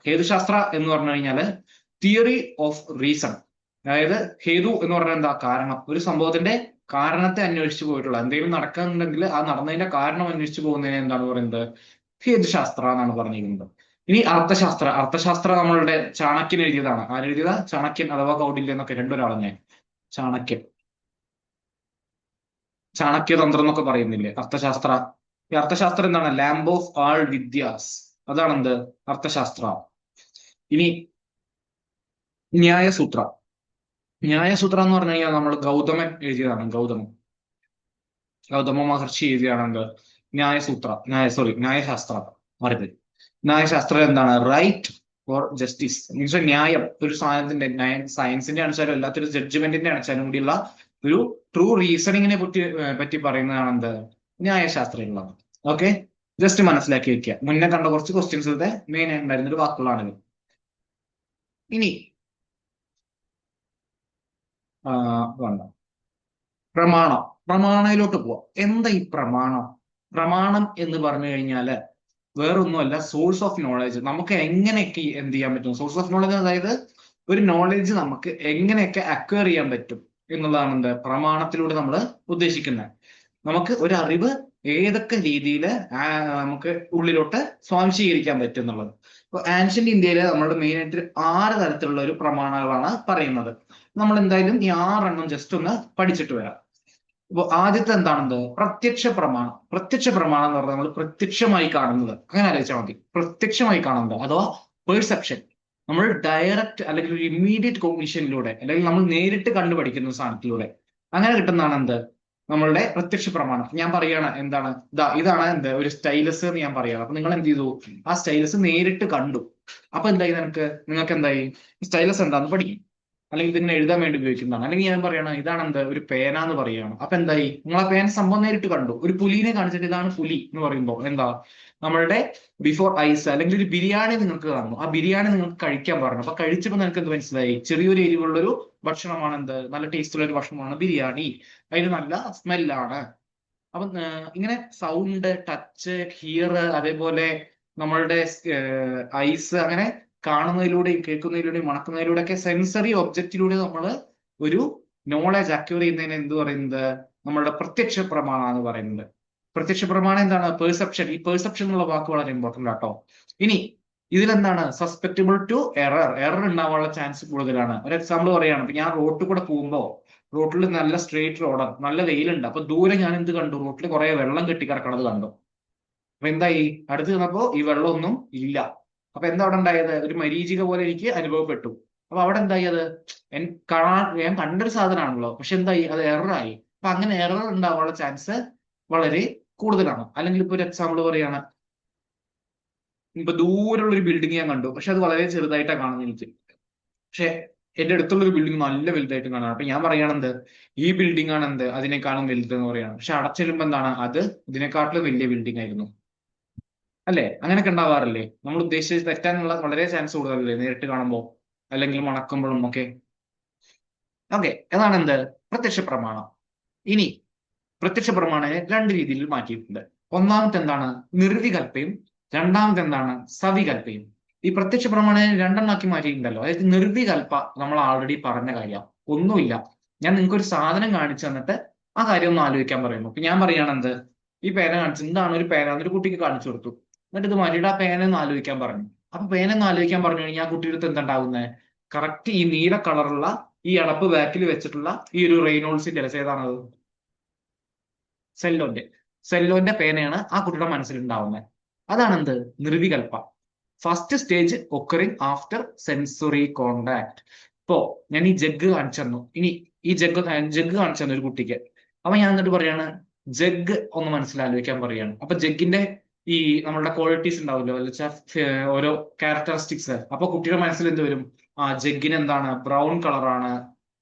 ഹേതുശാസ്ത്ര എന്ന് പറഞ്ഞു കഴിഞ്ഞാല് തിയറി ഓഫ് റീസൺ. അതായത് ഹേതു എന്ന് പറഞ്ഞാൽ എന്താ കാരണം, ഒരു സംഭവത്തിന്റെ കാരണത്തെ അന്വേഷിച്ചു പോയിട്ടുള്ള എന്തെങ്കിലും നടക്കുന്നുണ്ടെങ്കിൽ ആ നടന്നതിന്റെ കാരണം അന്വേഷിച്ചു പോകുന്നതിനെ എന്താണ് പറയുന്നത് ഹേതുശാസ്ത്ര എന്നാണ് പറഞ്ഞിരിക്കുന്നത്. ഇനി അർത്ഥശാസ്ത്ര നമ്മളുടെ ചാണക്യൻ എഴുതിയതാണ്. ആരെഴുതിയതാ? ചാണക്യൻ അഥവാ കൗടില്യൻ എന്നൊക്കെ രണ്ടൊരാളെന്നെ. ചാണക്യതന്ത്രം എന്നൊക്കെ പറയുന്നില്ലേ അർത്ഥശാസ്ത്ര. ഈ അർത്ഥശാസ്ത്രം എന്താണ്? ലാംബ് ഓഫ് ആൾ വിദ്യാസ്, അതാണ് എന്ത് അർത്ഥശാസ്ത്ര. ഇനി ന്യായസൂത്ര എന്ന് പറഞ്ഞു കഴിഞ്ഞാൽ നമ്മൾ ഗൗതമൻ എഴുതിയതാണ്. ഗൗതമ മഹർഷി എഴുതിയതാണ് എന്ത് ന്യായശാസ്ത്ര. മറുപടി ന്യായശാസ്ത്രം എന്താണ്? റൈറ്റ് ഫോർ ജസ്റ്റിസ് മീൻസ് ന്യായം. ഒരു സാധനത്തിന്റെ സയൻസിന്റെ അടിച്ചാലും എല്ലാത്തൊരു ജഡ്ജ്മെന്റിന്റെ അടിച്ചാലും കൂടിയുള്ള ഒരു ട്രൂ റീസണിങ്ങിനെ പറ്റി പറയുന്നതാണ് എന്ത് ന്യായശാസ്ത്രങ്ങളാണ്. ഓക്കെ, ജസ്റ്റ് മനസ്സിലാക്കി വെക്കുക. മുന്നേ കണ്ട കുറച്ച് ക്വസ്റ്റ്യൻസിലത്തെ മെയിൻ ആയിട്ടുണ്ടായിരുന്ന ഒരു വാക്കുകളാണിത്. ഇനി വേണ്ട പ്രമാണയിലോട്ട് പോവാം. എന്താ ഈ പ്രമാണം എന്ന് പറഞ്ഞു കഴിഞ്ഞാല് വേറൊന്നുമല്ല, സോഴ്സ് ഓഫ് നോളജ്. നമുക്ക് എങ്ങനെയൊക്കെ എന്ത് ചെയ്യാൻ പറ്റും? സോഴ്സ് ഓഫ് നോളജ് അതായത് ഒരു നോളജ് നമുക്ക് എങ്ങനെയൊക്കെ അക്വയർ ചെയ്യാൻ പറ്റും എന്നുള്ളതാണ് എന്ത് പ്രമാണത്തിലൂടെ നമ്മൾ ഉദ്ദേശിക്കുന്നത്. നമുക്ക് ഒരു അറിവ് ഏതൊക്കെ രീതിയിൽ നമുക്ക് ഉള്ളിലോട്ട് സ്വാംശീകരിക്കാൻ പറ്റും എന്നുള്ളത്. ഇപ്പൊ ആൻഷ്യന്റ് ഇന്ത്യയില് നമ്മളുടെ മെയിൻ ആയിട്ട് 6 തരത്തിലുള്ള ഒരു പ്രമാണങ്ങളാണ് പറയുന്നത്. നമ്മൾ എന്തായാലും ഈ 6 ജസ്റ്റ് ഒന്ന് പഠിച്ചിട്ട് വരാം. ഇപ്പൊ ആദ്യത്തെ എന്താണെന്ത് പ്രത്യക്ഷ പ്രമാണം എന്ന് പറഞ്ഞാൽ നമ്മൾ പ്രത്യക്ഷമായി കാണുന്നത്. അങ്ങനെ ആലോചിച്ചാൽ മതി. പ്രത്യക്ഷമായി കാണുന്നത് അഥവാ പെർസെപ്ഷൻ. നമ്മൾ ഡയറക്റ്റ് അല്ലെങ്കിൽ ഒരു ഇമ്മീഡിയറ്റ് കോഗ്നിഷനിലൂടെ അല്ലെങ്കിൽ നമ്മൾ നേരിട്ട് കണ്ടുപഠിക്കുന്ന സാധനത്തിലൂടെ അങ്ങനെ കിട്ടുന്നതാണ് എന്ത് നമ്മളുടെ പ്രത്യക്ഷ പ്രമാണം. ഞാൻ പറയാണ് എന്താണ് ഇതാണ് എന്ത് ഒരു സ്റ്റൈലസ് എന്ന് ഞാൻ പറയാണ്. അപ്പൊ നിങ്ങൾ എന്ത് ചെയ്തു? ആ സ്റ്റൈലസ് നേരിട്ട് കണ്ടു. അപ്പൊ എന്തായി? നിങ്ങൾക്ക് എന്തായി? സ്റ്റൈലസ് എന്താന്ന് പഠിക്കും. അല്ലെങ്കിൽ ഇതിനെ എഴുതാൻ വേണ്ടി ഉപയോഗിക്കുന്നതാണ്. അല്ലെങ്കിൽ ഞാൻ പറയണം ഇതാണ് എന്ത് ഒരു പേന എന്ന് പറയുകയാണ്. അപ്പൊ എന്തായി? നിങ്ങൾ ആ പേന സംഭവം നേരിട്ട് കണ്ടു. ഒരു പുലിനെ കാണിച്ചിട്ട് ഇതാണ് പുലി എന്ന് പറയുമ്പോൾ എന്താ നമ്മളുടെ ബിഫോർ ഐസ്. അല്ലെങ്കിൽ ഒരു ബിരിയാണി നിങ്ങൾക്ക് കാണുന്നു, ആ ബിരിയാണി നിങ്ങൾക്ക് കഴിക്കാൻ പറഞ്ഞു. അപ്പൊ കഴിച്ചപ്പോൾ നിങ്ങൾക്ക് എന്ത് മനസ്സിലായി? ചെറിയൊരു എരിവുള്ളൊരു ഭക്ഷണമാണ് എന്ത് നല്ല ടേസ്റ്റുള്ള ഒരു ഭക്ഷണമാണ് ബിരിയാണി, അതിന് നല്ല സ്മെല്ലാണ്. അപ്പൊ ഇങ്ങനെ സൗണ്ട്, ടച്ച്, ഹിയർ, അതേപോലെ നമ്മളുടെ ഐസ്, അങ്ങനെ കാണുന്നതിലൂടെയും കേൾക്കുന്നതിലൂടെയും മണക്കുന്നതിലൂടെ ഒക്കെ സെൻസറി ഒബ്ജക്റ്റിലൂടെ നമ്മൾ ഒരു നോളജ് അക്വയർ ചെയ്യുന്നതിന് എന്ത് പറയുന്നത് നമ്മളുടെ പ്രത്യക്ഷ പ്രമാണം എന്ന് പറയുന്നത്. പ്രത്യക്ഷ പ്രമാണം എന്താണ്? പെർസെപ്ഷൻ. ഈ പെർസെപ്ഷൻ എന്നുള്ള വാക്ക് വളരെ ഇമ്പോർട്ടന്റ് ആട്ടോ. ഇനി ഇതിലെന്താണ്? സസ്പെക്റ്റബിൾ ടു എറർ ഉണ്ടാവാനുള്ള ചാൻസ് കൂടുതലാണ്. ഒരു എക്സാമ്പിൾ പറയുകയാണ്. ഇപ്പൊ ഞാൻ റോഡിൽ കൂടെ പോകുമ്പോൾ റോഡിൽ നല്ല സ്ട്രെയിറ്റ് റോഡ്, നല്ല വെയിലുണ്ട്. അപ്പൊ ദൂരെ ഞാൻ എന്ത് കണ്ടു? റോഡിൽ കുറെ വെള്ളം കെട്ടിക്കിടക്കണത് കണ്ടു. അപ്പൊ എന്തായി? അടുത്ത് ചെന്നപ്പോ ഈ വെള്ളമൊന്നും ഇല്ല. അപ്പൊ എന്താ അവിടെ ഉണ്ടായത്? ഒരു മരീചിക പോലെ എനിക്ക് അനുഭവപ്പെട്ടു. അപ്പൊ അവിടെ എന്തായി? അത് ഞാൻ കണ്ടൊരു സാധനമാണല്ലോ, പക്ഷെ എന്തായി? അത് എററായി. അപ്പൊ അങ്ങനെ എറർ ഉണ്ടാവാനുള്ള ചാൻസ് വളരെ കൂടുതലാണ്. അല്ലെങ്കിൽ ഇപ്പൊ ഒരു എക്സാമ്പിൾ പറയാണ്, ഇപ്പൊ ദൂരമുള്ള ഒരു ബിൽഡിംഗ് ഞാൻ കണ്ടു, പക്ഷെ അത് വളരെ ചെറുതായിട്ടാണ് കാണുന്നത് എനിക്ക്. പക്ഷെ എന്റെ അടുത്തുള്ള ഒരു ബിൽഡിംഗ് നല്ല വലുതായിട്ട് കാണാം. അപ്പൊ ഞാൻ പറയുകയാണെന്ത് ഈ ബിൽഡിംഗ് ആണ് എന്ത് അതിനേക്കാളും വലുത് എന്ന് പറയാണ്. പക്ഷെ അടച്ചെല്ലുമ്പോ എന്താണ്? അത് ഇതിനെക്കാട്ടിലും വലിയ ബിൽഡിംഗ് ആയിരുന്നു. അല്ലേ? അങ്ങനെയൊക്കെ ഉണ്ടാവാറില്ലേ? നമ്മൾ ഉദ്ദേശിച്ചത് തെറ്റാനുള്ള വളരെ ചാൻസ് കൂടുതലല്ലേ നേരിട്ട് കാണുമ്പോൾ അല്ലെങ്കിൽ മണക്കുമ്പോഴും ഒക്കെ. ഓക്കെ, അതാണ് എന്ത് പ്രത്യക്ഷ പ്രമാണം. ഇനി പ്രത്യക്ഷ പ്രമാണനെ 2 രീതിയിൽ മാറ്റിയിട്ടുണ്ട്. ഒന്നാമത്തെ എന്താണ്? നിർവികൽപ്പയും. രണ്ടാമത്തെ എന്താണ്? സവികൽപ്പയും. ഈ പ്രത്യക്ഷ പ്രമാണനെ 2 ആക്കി മാറ്റിയിട്ടുണ്ടല്ലോ. അതായത് നിർവികൽപ്പ നമ്മൾ ആൾറെഡി പറഞ്ഞ കാര്യം, ഒന്നുമില്ല, ഞാൻ നിങ്ങൾക്ക് ഒരു സാധനം കാണിച്ചു തന്നിട്ട് ആ കാര്യം ഒന്ന് ആലോചിക്കാൻ പറയുന്നു. ഇപ്പൊ ഞാൻ പറയുകയാണെന്ത് ഈ പേന കാണിച്ചു, എന്താണ് ഒരു പേന എന്നൊരു കുട്ടിക്ക് കാണിച്ചു കൊടുത്തു. എന്നിട്ട് ഇത് മാറ്റിയിട്ട് ആ പേന ഒന്ന് ആലോചിക്കാൻ പറഞ്ഞു. അപ്പൊ പേന ഒന്ന് ആലോചിക്കാൻ പറഞ്ഞു കഴിഞ്ഞാൽ ആ കുട്ടിയുടെ അടുത്ത് എന്തുണ്ടാവുന്നത്? കറക്റ്റ് ഈ നീല കളറുള്ള ഈ അടപ്പ് ബാക്കിൽ വെച്ചിട്ടുള്ള ഈ ഒരു റെയ്നോൾസിന്റെ അല്ല, ഏതാണത്? സെല്ലോന്റെ പേനയാണ് ആ കുട്ടിയുടെ മനസ്സിലുണ്ടാവുന്നത്. അതാണ് എന്ത് നിർവികൽപ്പ. First stage occurring after sensory contact. ഇപ്പോ ഞാൻ ഈ ജഗ് കാണിച്ചു തന്നു. ഇനി ഈ ജഗ് കാണിച്ചു തന്നു ഒരു കുട്ടിക്ക്. അപ്പൊ ഞാൻ എന്നിട്ട് പറയാണ് ജഗ് ഒന്ന് മനസ്സിലാലോചിക്കാൻ പറയുകയാണ്. അപ്പൊ ജഗ്ഗിന്റെ ഈ നമ്മളുടെ ക്വാളിറ്റീസ് ഉണ്ടാവുമല്ലോ, എന്ന് വെച്ചാൽ ഓരോ ക്യാരക്ടറിസ്റ്റിക്സ്. അപ്പൊ കുട്ടിയുടെ മനസ്സിൽ എന്ത് വരും? ജഗ്ഗിന് എന്താണ്? ബ്രൗൺ കളറാണ്.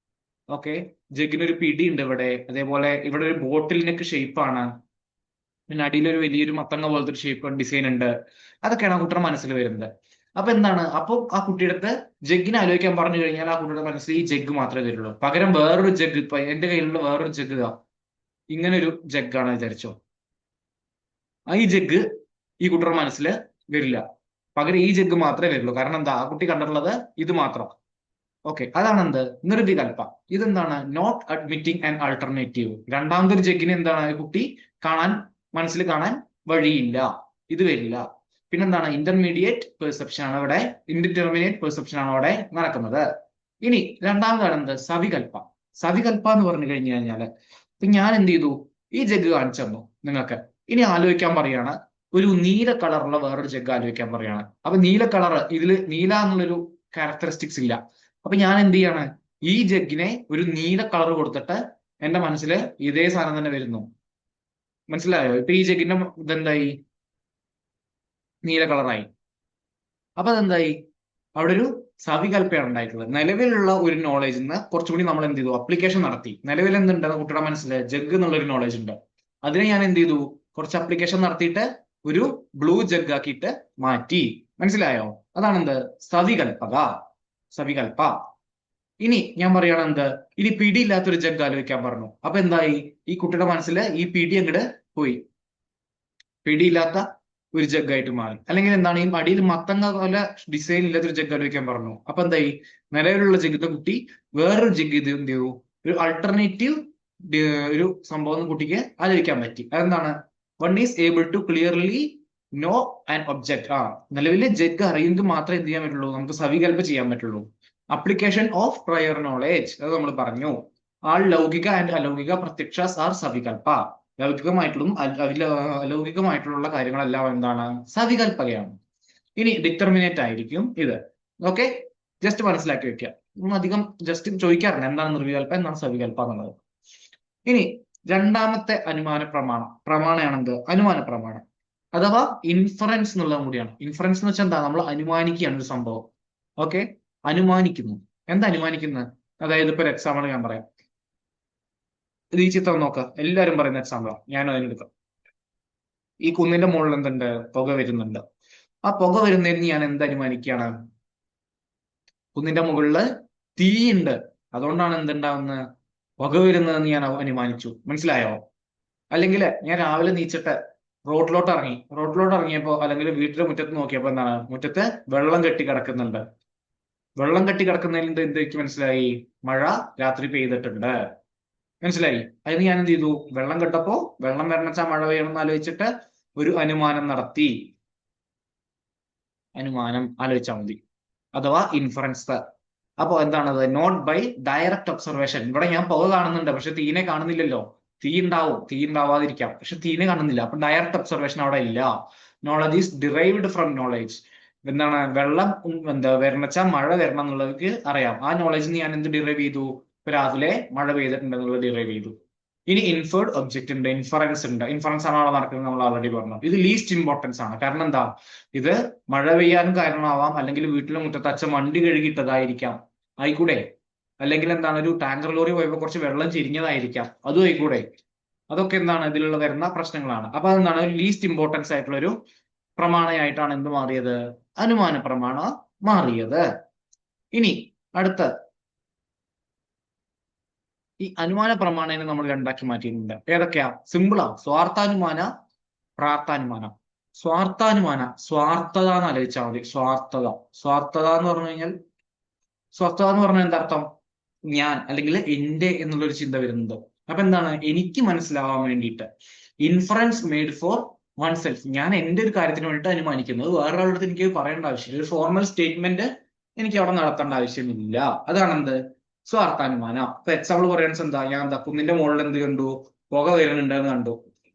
ഓക്കെ, ജഗ്ഗിന് ഒരു പിടി ഉണ്ട് ഇവിടെ. അതേപോലെ ഇവിടെ ഒരു ബോട്ടിൽ നെക്ക് ഷേപ്പാണ്. പിന്നെ അടിയിലൊരു വലിയൊരു മത്തങ്ങ പോലത്തെ ഒരു ഷേപ്പ് ഡിസൈൻ ഉണ്ട്. അതൊക്കെയാണ് ആ കുട്ടിയുടെ മനസ്സിൽ വരുന്നത്. അപ്പൊ എന്താണ്? അപ്പൊ ആ കുട്ടിയുടെ അടുത്ത് ജഗ്ഗിനെ ആലോചിക്കാൻ പറഞ്ഞു കഴിഞ്ഞാൽ ആ കുട്ടിയുടെ മനസ്സിൽ ഈ ജഗ് മാത്രമേ വരുള്ളൂ. പകരം വേറൊരു ജഗ്, ഇപ്പൊ എന്റെ കയ്യിലുള്ള വേറൊരു ജഗ്, ഇങ്ങനെ ഒരു ജഗ്ഗാണ് വിചാരിച്ചോ. ഈ ജഗ് ഈ കുട്ടിയുടെ മനസ്സിൽ വരില്ല. പകരം ഈ ജഗ് മാത്രമേ വരുള്ളൂ. കാരണം എന്താ? ആ കുട്ടി കണ്ടിട്ടുള്ളത് ഇത് മാത്രം. ഓക്കെ, അതാണ് എന്ത്? നിർവികൽപ. ഇതെന്താണ്? Not admitting and alternative. രണ്ടാമതൊരു ജഗ്ഗിനെ എന്താണ് കുട്ടി മനസ്സിൽ കാണാൻ വഴിയില്ല, ഇത് വരില്ല. പിന്നെന്താണ്? ഇന്റർമീഡിയറ്റ് പെർസെപ്ഷൻ ആണ് ഇവിടെ, ഇൻഡിറ്റർമിനേറ്റ് പെർസെപ്ഷൻ ആണ് അവിടെ നടക്കുന്നത്. ഇനി രണ്ടാമതാണ് എന്ത്? സവികൽപ. സവികൽപ എന്ന് പറഞ്ഞു കഴിഞ്ഞു കഴിഞ്ഞാല്, ഇപ്പൊ ഞാൻ എന്ത് ചെയ്തു? ഈ ജഗ് കാണിച്ചു തന്നു നിങ്ങൾക്ക്. ഇനി ആലോചിക്കാൻ പറയാണ്, ഒരു നീല കളറുള്ള വേറൊരു ജഗ് ആലോചിക്കാൻ പറയാണ്. അപ്പൊ നീല കളർ, ഇതില് നീല എന്നുള്ളൊരു ക്യാരക്ടറിസ്റ്റിക്സ് ഇല്ല. അപ്പൊ ഞാൻ എന്ത് ചെയ്യാണ്? ഈ ജഗ്ഗിനെ ഒരു നീല കളർ കൊടുത്തിട്ട് എന്റെ മനസ്സിൽ ഇതേ സാധനം തന്നെ വരുന്നു. മനസ്സിലായോ? ഇപ്പൊ ഈ ജഗ്ഗിന്റെ ഇതെന്തായി? നീല കളറായി. അപ്പൊ അതെന്തായി? അവിടെ ഒരു സവികൽപ്പയാണ് ഉണ്ടായിട്ടുള്ളത്. നിലവിലുള്ള ഒരു നോളേജിൽ നിന്ന് കുറച്ചുകൂടി നമ്മൾ എന്ത് ചെയ്തു? അപ്ലിക്കേഷൻ നടത്തി. നിലവിൽ എന്തുണ്ട് കുട്ടിയുടെ മനസ്സിൽ? ജഗ് എന്നുള്ളൊരു നോളേജ് ഉണ്ട്. അതിനെ ഞാൻ എന്ത് ചെയ്തു? കുറച്ച് അപ്ലിക്കേഷൻ നടത്തിയിട്ട് ഒരു ബ്ലൂ ജഗ് ആക്കിയിട്ട് മാറ്റി. മനസ്സിലായോ? അതാണ് എന്ത്? സവികൽപക. സവികൽപ. ഇനി ഞാൻ പറയണ എന്ത്? ഇനി പിടിയില്ലാത്തൊരു ജഗ് ആലോചിക്കാൻ പറഞ്ഞു. അപ്പൊ എന്തായി? ഈ കുട്ടിയുടെ മനസ്സിൽ ഈ പിടി അങ്ങോട്ട് പോയി, പിടിയില്ലാത്ത ഒരു ജഗ് ആയിട്ട് മാറി. അല്ലെങ്കിൽ എന്താണ്? ഈ അടിയിൽ മത്തങ്ങ പോലെ ഡിസൈൻ ഇല്ലാത്തൊരു ജഗ് ആലോചിക്കാൻ പറഞ്ഞു. അപ്പൊ എന്തായി? നിലവിലുള്ള ജഗ്ഗിന്റെ കുട്ടി വേറൊരു ജഗ് ഇത് എന്ത് ചെയ്തു? ഒരു അൾട്ടർനേറ്റീവ് ഒരു സംഭവം കുട്ടിക്ക് ആലോചിക്കാൻ പറ്റി. അതെന്താണ്? One is able to clearly know and object. നിലവിലെ ജഗ് അറിയുന്നത് മാത്രമേ എന്ത് ചെയ്യാൻ പറ്റുള്ളൂ? നമുക്ക് സവികൽപ്പ ചെയ്യാൻ പറ്റുള്ളൂ. അപ്ലിക്കേഷൻ ഓഫ് പ്രയർ നോളേജ്, അത് നമ്മൾ പറഞ്ഞു. ആൾ ലൗകിക ആൻഡ് അലൗകിക പ്രത്യക്ഷാസ് ആർ സവികൽപ്പ. ലൗകികമായിട്ടുള്ളതും അലൗകികമായിട്ടുള്ള കാര്യങ്ങളെല്ലാം എന്താണ്? സവികൽപ്പകയാണ്. ഇനി ഡിറ്റർമിനേറ്റ് ആയിരിക്കും ഇത്. ഓക്കെ, ജസ്റ്റ് മനസ്സിലാക്കി വെക്കുക. അധികം ജസ്റ്റ് ചോദിക്കാറുണ്ട് എന്താണ് നിർവികൽപ്പ, എന്താണ് സവികൽപ്പ എന്നുള്ളത്. ഇനി രണ്ടാമത്തെ അനുമാന പ്രമാണമാണ് എന്ത്? അനുമാന പ്രമാണം അഥവാ ഇൻഫറൻസ് എന്നുള്ളതും കൂടിയാണ്. ഇൻഫറൻസ് എന്ന് വെച്ചാൽ എന്താ? നമ്മൾ അനുമാനിക്കുകയാണ് ഒരു സംഭവം. ഓക്കെ, അനുമാനിക്കുന്നു. എന്താ അനുമാനിക്കുന്നത്? അതായത് ഇപ്പൊ ഒരു എക്സാമ്പിൾ ഞാൻ പറയാം. ഇത് ഈ ചിത്രം നോക്കാം, എല്ലാവരും പറയുന്ന എക്സാമ്പിളാണ്, ഞാനും അതിനെടുക്കാം. ഈ കുന്നിന്റെ മുകളിൽ എന്തുണ്ട്? പുക വരുന്നുണ്ട്. ആ പുക വരുന്നതിന് ഞാൻ എന്ത് അനുമാനിക്കുകയാണ്? കുന്നിന്റെ മുകളില് തീയുണ്ട്, അതുകൊണ്ടാണ് എന്തുണ്ടാവുന്നത്? പുക വരുന്നതെന്ന് ഞാൻ അനുമാനിച്ചു. മനസ്സിലായോ? അല്ലെങ്കിൽ ഞാൻ രാവിലെ നീച്ചിട്ട് റോഡിലോട്ട് ഇറങ്ങിയപ്പോ, അല്ലെങ്കിൽ വീട്ടിലെ മുറ്റത്ത് നോക്കിയപ്പോ എന്താണ്? മുറ്റത്ത് വെള്ളം കെട്ടി കിടക്കുന്നുണ്ട്. വെള്ളം കെട്ടി കിടക്കുന്നതിൽ എന്തെനിക്ക് മനസ്സിലായി? മഴ രാത്രി പെയ്തിട്ടുണ്ട്. മനസ്സിലായി? അതിന് ഞാൻ എന്ത് ചെയ്തു? വെള്ളം കെട്ടപ്പോ വെള്ളം വരണമെച്ചാൽ മഴ പെയ്യണമെന്ന് ആലോചിച്ചിട്ട് ഒരു അനുമാനം നടത്തി. അനുമാനം ആലോചിച്ചാൽ മതി, അഥവാ ഇൻഫറൻസ്. അപ്പൊ എന്താണത്? Not by direct observation. ഇവിടെ ഞാൻ പുക കാണുന്നുണ്ട്, പക്ഷെ തീനെ കാണുന്നില്ലല്ലോ. തീ ഉണ്ടാവും, തീ ഉണ്ടാവാതിരിക്കാം, പക്ഷെ തീനെ കാണുന്നില്ല. അപ്പൊ ഡയറക്റ്റ് ഒബ്സർവേഷൻ അവിടെ ഇല്ല. Knowledge is derived from knowledge. എന്താണ്? വെള്ളം എന്താ വരണമെച്ചാൽ മഴ വരണം എന്നുള്ളവർക്ക് അറിയാം. ആ നോളജിന് ഞാൻ എന്ത് ഡിറൈവ് ചെയ്തു? ഇപ്പൊ രാവിലെ മഴ പെയ്തിട്ടുണ്ട് എന്നുള്ളത് ഡിറൈവ് ചെയ്തു. ഇനി ഇൻഫേർഡ് ഒബ്ജക്റ്റ് ഉണ്ട്, ഇൻഫറൻസ് ഉണ്ട്. ഇൻഫറൻസ് ആണ് അവിടെ നടക്കുന്നത്, നമ്മൾ ഓൾറെഡി പറഞ്ഞു. ഇത് ലീസ്റ്റ് ഇമ്പോർട്ടൻസ് ആണ്. കാരണം എന്താ? ഇത് മഴ പെയ്യാനും കാരണമാവാം, അല്ലെങ്കിൽ വീട്ടിലെ മുറ്റത്ത് അച്ഛൻ വണ്ടി കഴുകിയിട്ടതായിരിക്കാം, ആയിക്കൂടെ? അല്ലെങ്കിൽ എന്താണ്? ഒരു ടാങ്കർ ലോറി പോയപ്പോൾ കുറച്ച് വെള്ളം ചെരിഞ്ഞതായിരിക്കാം, അതും ആയിക്കൂടെ? അതൊക്കെ എന്താണ്? ഇതിലുള്ള വരുന്ന പ്രശ്നങ്ങളാണ്. അപ്പൊ അതെന്താണ്? ലീസ്റ്റ് ഇമ്പോർട്ടൻസ് ആയിട്ടുള്ള ഒരു പ്രമാണയായിട്ടാണ് എന്ത് മാറിയത്? അനുമാന പ്രമാണ മാറിയത്. ഇനി അടുത്ത ഈ അനുമാന പ്രമാണനെ നമ്മൾ രണ്ടാക്കി മാറ്റിയിട്ടുണ്ട്. ഏതൊക്കെയാ? സിമ്പിളാ. സ്വാർത്ഥാനുമാന, പ്രാർത്ഥാനുമാനം. സ്വാർത്ഥത എന്ന് ആലോചിച്ചാൽ മതി. സ്വാർത്ഥത എന്ന് പറഞ്ഞു കഴിഞ്ഞാൽ, സ്വാർത്ഥത എന്ന് പറഞ്ഞാൽ എന്താ അർത്ഥം? ഞാൻ, അല്ലെങ്കിൽ എന്റെ എന്നുള്ളൊരു ചിന്ത വരുന്നത്. അപ്പൊ എന്താണ്? എനിക്ക് മനസ്സിലാവാൻ വേണ്ടിയിട്ട്. Inference made for one self. ഞാൻ എന്റെ ഒരു കാര്യത്തിന് വേണ്ടിയിട്ട് അനുമാനിക്കുന്നത്. വേറൊരാളുടെ അടുത്ത് എനിക്ക് പറയേണ്ട ആവശ്യമില്ല. ഒരു ഫോർമൽ സ്റ്റേറ്റ്മെന്റ് എനിക്ക് അവിടെ നടത്തേണ്ട ആവശ്യമില്ല. അതാണ് എന്ത്? സ്വാർത്ഥാനുമാനം. ഇപ്പൊ എക്സാമ്പിൾ പറയാൻ എന്താ? ഞാൻ എന്താ കുന്നിന്റെ മുകളിൽ എന്ത് കണ്ടു? പുക വരുന്നുണ്ടെന്ന് കണ്ടു.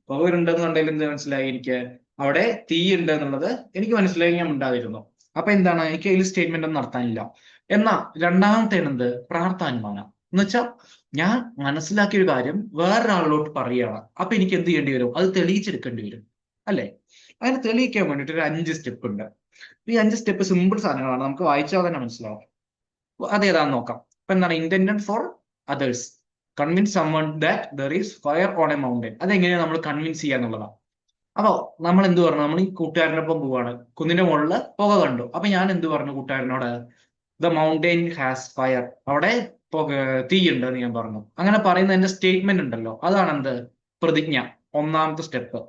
പുക വരുന്നുണ്ടെന്ന് കണ്ടതിൽ എന്ത് മനസ്സിലായി? എനിക്ക് അവിടെ തീ ഉണ്ട് എന്നുള്ളത് എനിക്ക് മനസ്സിലായി, ഞാൻ ഉണ്ടായിരുന്നു. അപ്പൊ എന്താണ്? എനിക്ക് അതിൽ സ്റ്റേറ്റ്മെന്റ് ഒന്നും നടത്താനില്ല. എന്നാ രണ്ടാമത്തെ എന്ത്? പ്രാർത്ഥാനുമാനം എന്ന് വെച്ചാൽ ഞാൻ മനസ്സിലാക്കിയ ഒരു കാര്യം വേറൊരാളിലോട്ട് പറയുകയാണ്. അപ്പൊ എനിക്ക് എന്ത് ചെയ്യേണ്ടി വരും? അത് തെളിയിച്ചെടുക്കേണ്ടി വരും, അല്ലെ? അതിന് തെളിയിക്കാൻ വേണ്ടിയിട്ട് ഒരു 5 സ്റ്റെപ്പ് ഉണ്ട്. ഈ 5 സ്റ്റെപ്പ് സിമ്പിൾ സാധനങ്ങളാണ്, നമുക്ക് വായിച്ചാൽ തന്നെ മനസ്സിലാവും. അതേതാന്ന് നോക്കാം. ഇപ്പൊ എന്താണ് intended for others, convince someone that there is fire on a mountain. അതെങ്ങനെയാണ് നമ്മൾ കൺവിൻസ് ചെയ്യാന്നുള്ളതാണ്. അപ്പൊ നമ്മൾ എന്ത് പറഞ്ഞു? നമ്മൾ ഈ കൂട്ടുകാരനൊപ്പം പോവാണ്, കുന്നിന്റെ മുകളിൽ പുക കണ്ടു. അപ്പൊ ഞാൻ എന്ത് പറഞ്ഞു കൂട്ടുകാരനോട്? ദ മൗണ്ടെയിൻ ഹാസ് ഫയർ, അവിടെ തീയുണ്ട് എന്ന് ഞാൻ പറഞ്ഞു. അങ്ങനെ പറയുന്ന എന്റെ സ്റ്റേറ്റ്മെന്റ് ഉണ്ടല്ലോ, അതാണ് എന്ത്? പ്രതിജ്ഞ, ഒന്നാമത്തെ സ്റ്റെപ്പ്.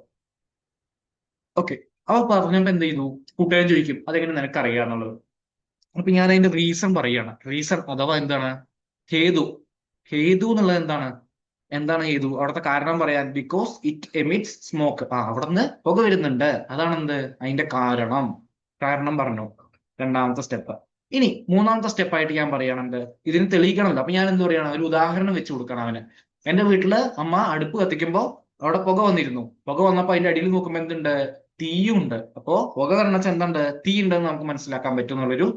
ഓക്കെ. അപ്പൊ പറഞ്ഞപ്പോ എന്ത് ചെയ്തു? കൂട്ടുകാരൻ ചോദിക്കും അതെങ്ങനെ നിനക്ക് അറിയാന്നുള്ളത്. അപ്പൊ ഞാൻ അതിന്റെ റീസൺ പറയാണ്. റീസൺ അഥവാ എന്താണ്? ഹേതു. ഹേതു എന്നുള്ളത് എന്താണ്? എന്താണ് ഹേതു? അവിടുത്തെ കാരണം പറയാൻ, ബിക്കോസ് ഇറ്റ് എമിറ്റ്സ് സ്മോക്ക്. അവിടുന്ന് പുക വരുന്നുണ്ട്, അതാണ് എന്ത്? അതിന്റെ കാരണം. കാരണം പറഞ്ഞു, രണ്ടാമത്തെ സ്റ്റെപ്പ്. ഇനി മൂന്നാമത്തെ സ്റ്റെപ്പായിട്ട് ഞാൻ പറയുകയാണെന്ത്? ഇതിന് തെളിയിക്കണമല്ലോ. അപ്പൊ ഞാൻ എന്ത് പറയണം? ഒരു ഉദാഹരണം വെച്ച് കൊടുക്കണം അവന്. എന്റെ വീട്ടില് അമ്മ അടുപ്പ് കത്തിക്കുമ്പോ അവിടെ പുക വന്നിരുന്നു. പുക വന്നപ്പോ അതിന്റെ അടിയിൽ നോക്കുമ്പോ എന്തുണ്ട്? തീയുണ്ട്. അപ്പോ പുക കരണച്ച എന്തുണ്ട്? തീ ഉണ്ടെന്ന് നമുക്ക് മനസ്സിലാക്കാൻ പറ്റും എന്നുള്ളൊരു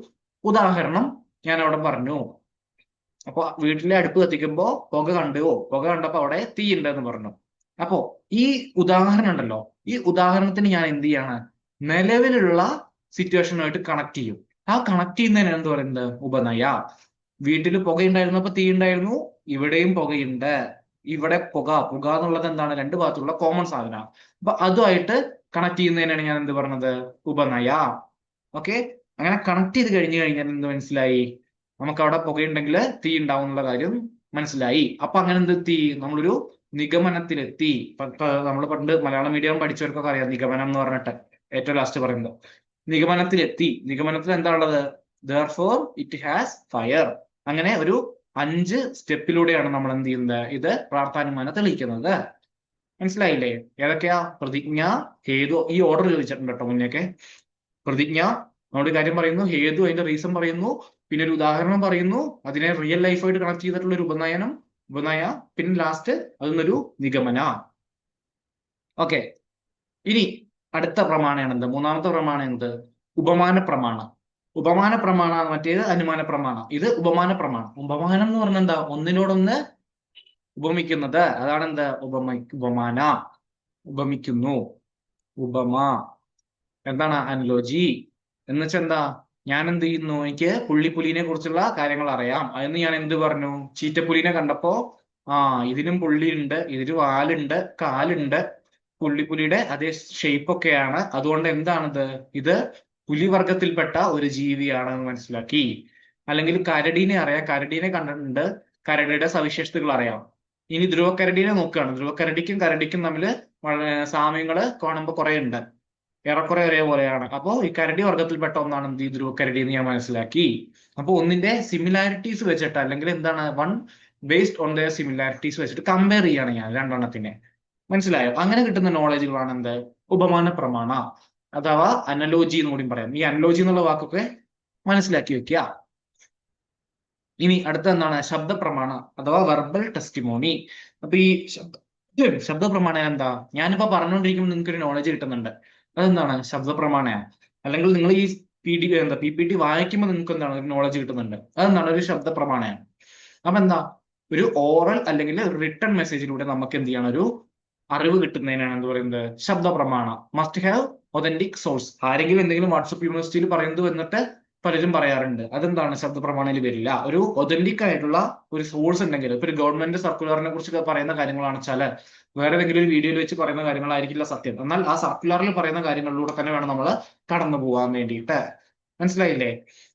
ഉദാഹരണം ഞാൻ അവിടെ പറഞ്ഞു. അപ്പൊ വീട്ടിലെ അടുപ്പ് കത്തിക്കുമ്പോ പുക കണ്ടപ്പോ അവിടെ തീ ഉണ്ടെന്ന് പറഞ്ഞു. അപ്പോ ഈ ഉദാഹരണം ഉണ്ടല്ലോ, ഈ ഉദാഹരണത്തിന് ഞാൻ എന്ത് ചെയ്യാണ്? നിലവിലുള്ള സിറ്റുവേഷനുമായിട്ട് കണക്ട് ചെയ്യും. ആ കണക്ട് ചെയ്യുന്നതിന് എന്ത് പറയുന്നത്? ഉപനയ. വീട്ടിൽ പുകയുണ്ടായിരുന്നപ്പോ തീ ഉണ്ടായിരുന്നു, ഇവിടെയും പുകയുണ്ട്. ഇവിടെ പുക എന്നുള്ളത് എന്താണ്? രണ്ട് ഭാഗത്തുള്ള കോമൺ സാധനമാണ്. അപ്പൊ അതുമായിട്ട് കണക്ട് ചെയ്യുന്നതിനാണ് ഞാൻ എന്ത് പറഞ്ഞത്? ഉപനയ. ഓക്കെ. അങ്ങനെ കണക്ട് ചെയ്ത് കഴിഞ്ഞു കഴിഞ്ഞാൽ എന്ത് മനസ്സിലായി? നമുക്ക് അവിടെ പുകയുണ്ടെങ്കിൽ തീ ഉണ്ടാവും എന്നുള്ള കാര്യം മനസ്സിലായി. അപ്പൊ അങ്ങനെ എന്ത് എത്തി? നമ്മളൊരു നിഗമനത്തിലെത്തി. നമ്മൾ പണ്ട് മലയാളം മീഡിയം പഠിച്ചവർക്കൊക്കെ അറിയാം നിഗമനം എന്ന് പറഞ്ഞിട്ട്, ഏറ്റവും ലാസ്റ്റ് പറയുന്നത്. നിഗമനത്തിലെത്തി. നിഗമനത്തിൽ എന്താ ഉള്ളത്? Therefore it has fire. അങ്ങനെ ഒരു 5 സ്റ്റെപ്പിലൂടെയാണ് നമ്മൾ എന്ത് ചെയ്യുന്നത്? ഇത് പ്രാർത്ഥാനുമാനം തെളിയിക്കുന്നത്. മനസ്സിലായില്ലേ? ഏതൊക്കെയാ? പ്രതിജ്ഞ, ഹേതു. ഈ ഓർഡർ ചോദിച്ചിട്ടുണ്ട് കേട്ടോ മുന്നേക്കെ. പ്രതിജ്ഞ, നമ്മുടെ കാര്യം പറയുന്നു. ഹേതു, അതിന്റെ റീസൺ പറയുന്നു. പിന്നെ ഒരു ഉദാഹരണം പറയുന്നു. അതിനെ റിയൽ ലൈഫായിട്ട് കണക്ട് ചെയ്തിട്ടുള്ള ഒരു ഉപനയ. പിന്നെ ലാസ്റ്റ് അതിന്നൊരു നിഗമന. ഓക്കെ. ഇനി അടുത്ത പ്രമാണം എന്ത്? മൂന്നാമത്തെ പ്രമാണം എന്ത്? ഉപമാന പ്രമാണം. ഉപമാന പ്രമാണം, മറ്റേത് അനുമാന പ്രമാണം. ഇത് ഉപമാന പ്രമാണം. ഉപമാനം എന്ന് പറഞ്ഞാൽ എന്താ? ഒന്നിനോടൊന്ന് ഉപമിക്കുന്നത്. അതാണ് എന്താ? ഉപമാന. ഉപമിക്കുന്നു. ഉപമ എന്താണ്? അനലോജി എന്ന് വെച്ചാൽ എന്താ? ഞാൻ എന്ത് ചെയ്യുന്നു? എനിക്ക് പുള്ളിപ്പുലിനെ കുറിച്ചുള്ള കാര്യങ്ങൾ അറിയാം. അതിന് ഞാൻ എന്ത് പറഞ്ഞു? ചീറ്റപ്പുലിനെ കണ്ടപ്പോ ഇതിനും പുള്ളിയുണ്ട്, ഇതിന് വാലുണ്ട്, കാലുണ്ട്, പുള്ളിപ്പുലിയുടെ അതേ ഷേപ്പ് ഒക്കെയാണ്. അതുകൊണ്ട് എന്താണിത്? ഇത് പുലിവർഗത്തിൽപ്പെട്ട ഒരു ജീവിയാണെന്ന് മനസ്സിലാക്കി. അല്ലെങ്കിൽ കരടീനെ അറിയാം, കരടീനെ കണ്ടിട്ടുണ്ട്, കരടിയുടെ സവിശേഷതകൾ അറിയാം. ഇനി ധ്രുവക്കരടീനെ നോക്കുകയാണ്. ധ്രുവക്കരടിക്കും കരടിക്കും തമ്മിൽ സാമ്യങ്ങള് കാണുമ്പോൾ കുറെ ഉണ്ട്, ഏറെക്കുറെ ഒരേപോലെയാണ്. അപ്പോ ഈ കരടി വർഗത്തിൽപ്പെട്ട ഒന്നാണ് എന്ത്? ഈ ധ്രുവക്കരടി എന്ന് ഞാൻ മനസ്സിലാക്കി. അപ്പൊ ഒന്നിന്റെ സിമിലാരിറ്റീസ് വെച്ചിട്ട്, അല്ലെങ്കിൽ എന്താണ്, one based on the similarities വെച്ചിട്ട് കമ്പയർ ചെയ്യാണ് ഞാൻ രണ്ടെണ്ണത്തിനെ. മനസ്സിലായോ? അങ്ങനെ കിട്ടുന്ന നോളജുകളാണ് എന്ത്? ഉപമാന പ്രമാണ അഥവാ അനലോജി എന്ന് കൂടി പറയാം. ഈ അനലോജി എന്നുള്ള വാക്കൊക്കെ മനസ്സിലാക്കി വെക്കുക. ഇനി അടുത്ത എന്താണ്? ശബ്ദപ്രമാണ അഥവാ വെർബൽ ടെസ്റ്റിമോണി. അപ്പൊ ഈ ശബ്ദപ്രമാണം എന്താ? ഞാനിപ്പോ പറഞ്ഞുകൊണ്ടിരിക്കുമ്പോൾ നിങ്ങൾക്ക് ഒരു നോളജ് കിട്ടുന്നുണ്ട്. അതെന്താണ്? ശബ്ദപ്രമാണയാണ്. അല്ലെങ്കിൽ നിങ്ങൾ ഈ PPT വായിക്കുമ്പോൾ നിങ്ങൾക്ക് എന്താണ്? ഒരു നോളജ് കിട്ടുന്നുണ്ട്. അതെന്താണ്? ഒരു ശബ്ദപ്രമാണയാണ്. അപ്പൊ എന്താ? ഒരു ഓറൽ അല്ലെങ്കിൽ റിട്ടൺ മെസ്സേജിലൂടെ നമുക്ക് എന്ത് ചെയ്യണം? ഒരു അറിവ് കിട്ടുന്നതിനാണ് എന്ത് പറയുന്നത്? ശബ്ദപ്രമാണ. Must have authentic source. ആരെങ്കിലും എന്തെങ്കിലും വാട്സപ്പ് യൂണിവേഴ്സിറ്റിയിൽ പറയുന്നത് എന്നിട്ട് പലരും പറയാറുണ്ട്. അതെന്താണ്? ശബ്ദപ്രമാണയിൽ വരില്ല. ഒരു ഒതന്റിക് ആയിട്ടുള്ള ഒരു സോഴ്സ് ഉണ്ടെങ്കിൽ, ഇപ്പൊ ഒരു ഗവൺമെന്റ് സർക്കുലറിനെ കുറിച്ച് പറയുന്ന കാര്യങ്ങളാണ് വെച്ചാൽ വേറെ ഏതെങ്കിലും ഒരു വീഡിയോയിൽ വെച്ച് പറയുന്ന കാര്യങ്ങളായിരിക്കില്ല സത്യം. എന്നാൽ ആ സർക്കുലറിൽ പറയുന്ന കാര്യങ്ങളിലൂടെ തന്നെ വേണം നമ്മൾ കടന്നു പോകാൻ വേണ്ടിയിട്ട്. മനസ്സിലായില്ലേ?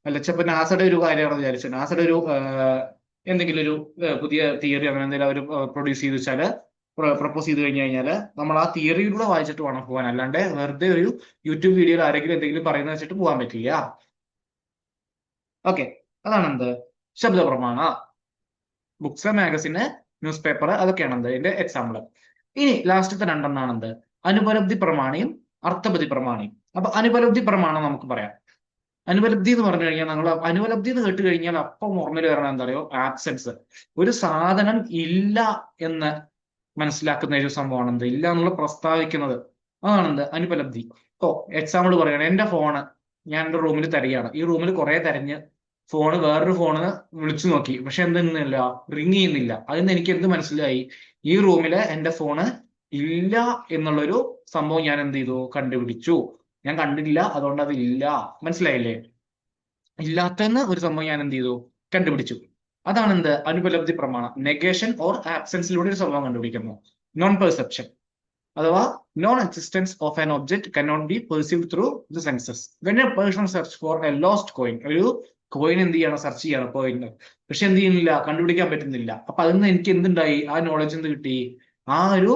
അല്ല, ചിലപ്പോൾ നാസയുടെ ഒരു കാര്യമാണെന്ന് വിചാരിച്ചു. നാസയുടെ ഒരു എന്തെങ്കിലും ഒരു പുതിയ തിയറി അങ്ങനെ എന്തെങ്കിലും അവർ പ്രൊഡ്യൂസ് ചെയ്ത് വെച്ചാൽ, പ്രപ്പോസ് ചെയ്ത് കഴിഞ്ഞാൽ നമ്മൾ ആ തിയറിയിലൂടെ വായിച്ചിട്ട് വേണം പോകാൻ. അല്ലാണ്ട് വെറുതെ ഒരു യൂട്യൂബ് വീഡിയോയിൽ ആരെങ്കിലും എന്തെങ്കിലും പറയുന്നത് വെച്ചിട്ട് പോകാൻ പറ്റില്ല. ഓക്കെ. അതാണ് എന്ത്? ശബ്ദപ്രമാണ. ബുക്സ്, മാഗസിന്, ന്യൂസ് പേപ്പർ, അതൊക്കെയാണ് എന്ത്? ഇതിന്റെ എക്സാമ്പിൾ. ഇനി ലാസ്റ്റത്തെ രണ്ടെണ്ണമാണ് എന്ത്? അനുപലബ്ധി പ്രമാണിയും അർത്ഥപതി പ്രമാണിയും. അപ്പൊ അനുപലബ്ധി പ്രമാണം നമുക്ക് പറയാം. അനുപലബ്ധി എന്ന് പറഞ്ഞു കഴിഞ്ഞാൽ, നമ്മൾ അനുപലബ്ധി എന്ന് കേട്ട് കഴിഞ്ഞാൽ അപ്പം ഓർമ്മയിൽ വരണം എന്താ പറയുക? ആബ്സെൻസ്. ഒരു സാധനം ഇല്ല എന്ന് മനസ്സിലാക്കുന്ന ഒരു സംഭവമാണ് എന്ത്? ഇല്ല എന്നുള്ള പ്രസ്താവിക്കുന്നത്. അതാണെന്ത്? അനുപലബ്ധി. ഇപ്പോ എക്സാമ്പിൾ പറയുകയാണ്, എന്റെ ഫോണ് ഞാൻ എന്റെ റൂമിൽ തരികയാണ്. ഈ റൂമിൽ കുറെ തെരഞ്ഞ് ഫോണ് വേറൊരു ഫോണ് വിളിച്ചു നോക്കി, പക്ഷെ എന്തെന്നില്ല, റിങ് ചെയ്യുന്നില്ല. അതിന് എനിക്ക് എന്ത് മനസ്സിലായി, ഈ റൂമില് എന്റെ ഫോണ് ഇല്ല എന്നുള്ളൊരു സംഭവം ഞാൻ എന്ത് ചെയ്തു, കണ്ടുപിടിച്ചു. ഞാൻ കണ്ടില്ല, അതുകൊണ്ട് അത് ഇല്ല. മനസ്സിലായില്ലേ? ഇല്ലാത്തെന്ന് ഒരു സംഭവം ഞാൻ എന്ത് ചെയ്തു, കണ്ടുപിടിച്ചു. അതാണ് എന്ത്, അനുപലബ്ധി പ്രമാണം. നെഗേഷൻ ഓർ ആബ്സെൻസിലൂടെ ഒരു സംഭവം കണ്ടുപിടിക്കുന്നു. നോൺ പെർസെപ്ഷൻ അഥവാ non existence of an object cannot be perceived through the census. When A person search for A lost coin, ഒരു കോയിൻ എന്ത് ചെയ്യണം, സെർച്ച് ചെയ്യണം കോയിന്, പക്ഷെ എന്ത് ചെയ്യുന്നില്ല, കണ്ടുപിടിക്കാൻ പറ്റുന്നില്ല. അപ്പൊ അതിൽ നിന്ന് എനിക്ക് എന്തുണ്ടായി, ആ നോളജ് എന്ത് കിട്ടി, ആ ഒരു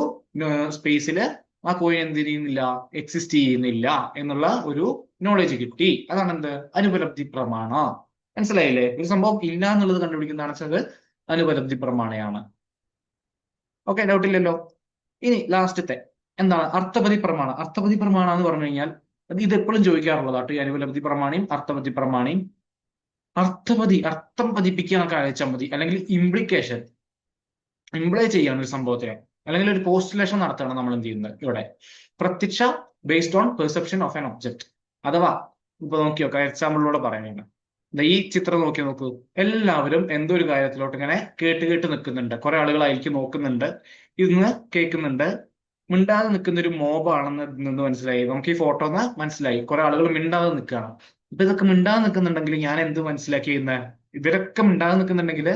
സ്പേസില് ആ കോയിൻ എന്ത് ചെയ്യുന്നില്ല, എക്സിസ്റ്റ് ചെയ്യുന്നില്ല എന്നുള്ള ഒരു നോളജ് കിട്ടി. അതാണ് എന്ത്, അനുപലബ്ധി പ്രമാണം. മനസ്സിലായില്ലേ? ഒരു സംഭവം ഇല്ല എന്നുള്ളത് കണ്ടുപിടിക്കുന്നതാണ് വെച്ചത് അനുപലബ്ധി പ്രമാണയാണ്. ഓക്കെ, ഡൗട്ടില്ലല്ലോ. ഇനി ലാസ്റ്റത്തെ എന്താണ്, അർത്ഥപതി പ്രമാണം. അർത്ഥപതി പ്രമാണം എന്ന് പറഞ്ഞു കഴിഞ്ഞാൽ ഇത് എപ്പോഴും ചോദിക്കാറുള്ളതാട്ടോ, ഈ അനുപലബ്ധി പ്രമാണിയും അർത്ഥപതി പ്രമാണിയും. അർത്ഥപതി, അർത്ഥം പതിപ്പിക്കാനൊക്കെ അയച്ചാൽ മതി, അല്ലെങ്കിൽ ഇംപ്ലിക്കേഷൻ, ഇംപ്ലൈ ചെയ്യാണ് ഒരു സംഭവത്തിനെ, അല്ലെങ്കിൽ ഒരു പോസ്റ്റുലേഷൻ നടത്തുകയാണ് നമ്മൾ എന്ത് ചെയ്യുന്നത് ഇവിടെ. പ്രത്യക്ഷ based on perception of an object. അഥവാ ഇപ്പൊ നോക്കി നോക്കാം, എക്സാമ്പിളിലൂടെ പറയുന്നത്, ഈ ചിത്രം നോക്കി നോക്കൂ. എല്ലാവരും എന്തോ ഒരു കാര്യത്തിലോട്ട് ഇങ്ങനെ കേട്ട് കേട്ട് നിൽക്കുന്നുണ്ട്. കുറെ ആളുകളായിരിക്കും നോക്കുന്നുണ്ട്, ഇന്ന് കേൾക്കുന്നുണ്ട്. മിണ്ടാതെ നിൽക്കുന്ന ഒരു മോബാണെന്ന് നിന്ന് മനസ്സിലായി. നമുക്ക് ഈ ഫോട്ടോ മനസ്സിലായി, കുറെ ആളുകൾ മിണ്ടാതെ നിൽക്കുകയാണ്. ഇപ്പൊ ഇതൊക്കെ മിണ്ടാതെ നിൽക്കുന്നുണ്ടെങ്കിൽ ഞാൻ എന്ത് മനസ്സിലാക്കിയിരുന്നത്, ഇവരൊക്കെ മിണ്ടാതെ നിൽക്കുന്നുണ്ടെങ്കിൽ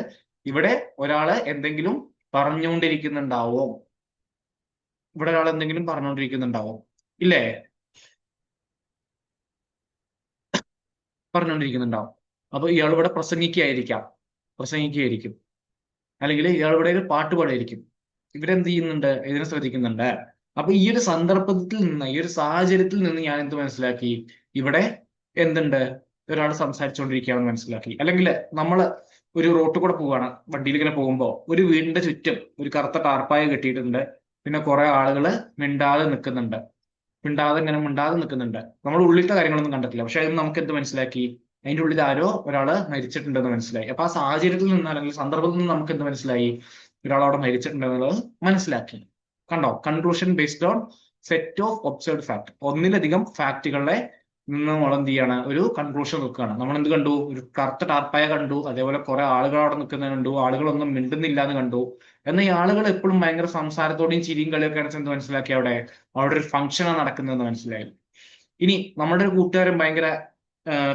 ഇവിടെ ഒരാള് എന്തെങ്കിലും പറഞ്ഞുകൊണ്ടിരിക്കുന്നുണ്ടാവും. ഇവിടെ ഒരാൾ എന്തെങ്കിലും പറഞ്ഞുകൊണ്ടിരിക്കുന്നുണ്ടാവും, ഇല്ലേ? പറഞ്ഞുകൊണ്ടിരിക്കുന്നുണ്ടാവും. അപ്പൊ ഇയാൾ ഇവിടെ പ്രസംഗിക്കുകയായിരിക്കും, അല്ലെങ്കിൽ ഇയാൾ ഇവിടെ ഒരു പാട്ട് പാടായിരിക്കും. ഇവരെന്ത് ചെയ്യുന്നുണ്ട്, ഇതിനെ ശ്രദ്ധിക്കുന്നുണ്ട്. അപ്പൊ ഈ ഒരു സന്ദർഭത്തിൽ നിന്ന്, ഈ ഒരു സാഹചര്യത്തിൽ നിന്ന് ഞാൻ എന്ത് മനസ്സിലാക്കി, ഇവിടെ എന്തുണ്ട്, ഒരാൾ സംസാരിച്ചുകൊണ്ടിരിക്കുകയാണെന്ന് മനസ്സിലാക്കി. അല്ലെങ്കിൽ നമ്മൾ ഒരു റോട്ടിൽ കൂടെ പോവാണ്, വണ്ടിയിൽ ഇങ്ങനെ പോകുമ്പോൾ ഒരു വീടിന്റെ ചുറ്റും ഒരു കറുത്ത ടാർപ്പായ കെട്ടിയിട്ടുണ്ട്. പിന്നെ കുറെ ആളുകൾ മിണ്ടാതെ നിൽക്കുന്നുണ്ട്. നമ്മൾ ഉള്ളിലത്തെ കാര്യങ്ങളൊന്നും കണ്ടിട്ടില്ല, പക്ഷെ അതിന് നമുക്ക് എന്ത് മനസ്സിലാക്കി, അതിന്റെ ഉള്ളിൽ ആരോ ഒരാള് മരിച്ചിട്ടുണ്ടെന്ന് മനസ്സിലായി. അപ്പൊ ആ സാഹചര്യത്തിൽ നിന്ന്, അല്ലെങ്കിൽ സന്ദർഭത്തിൽ നിന്ന് നമുക്ക് എന്ത് മനസ്സിലായി, ഒരാൾ അവിടെ മരിച്ചിട്ടുണ്ടെന്നുള്ളത് മനസ്സിലാക്കി. കണ്ടോ, conclusion based on set of observed fact. ഒന്നിലധികം ഫാക്ടുകളെ നിന്ന് നമ്മൾ എന്ത് ചെയ്യാണ്, ഒരു കൺക്ലൂഷൻ വെക്കുകയാണ്. നമ്മൾ എന്ത് കണ്ടു, ഒരു കറുത്ത ടാർപ്പായ കണ്ടു, അതേപോലെ കുറെ ആളുകൾ അവിടെ നിൽക്കുന്നത് കണ്ടു, ആളുകളൊന്നും മിണ്ടുന്നില്ല എന്ന് കണ്ടു. എന്നാൽ ഈ ആളുകൾ എപ്പോഴും ഭയങ്കര സംസാരത്തോടെയും ചിരിയും കളിയൊക്കെ എന്ത് മനസ്സിലാക്കി, അവിടെ ഒരു ഫംഗ്ഷനാണ് നടക്കുന്നതെന്ന് മനസ്സിലായി. ഇനി നമ്മുടെ ഒരു കൂട്ടുകാരൻ ഭയങ്കര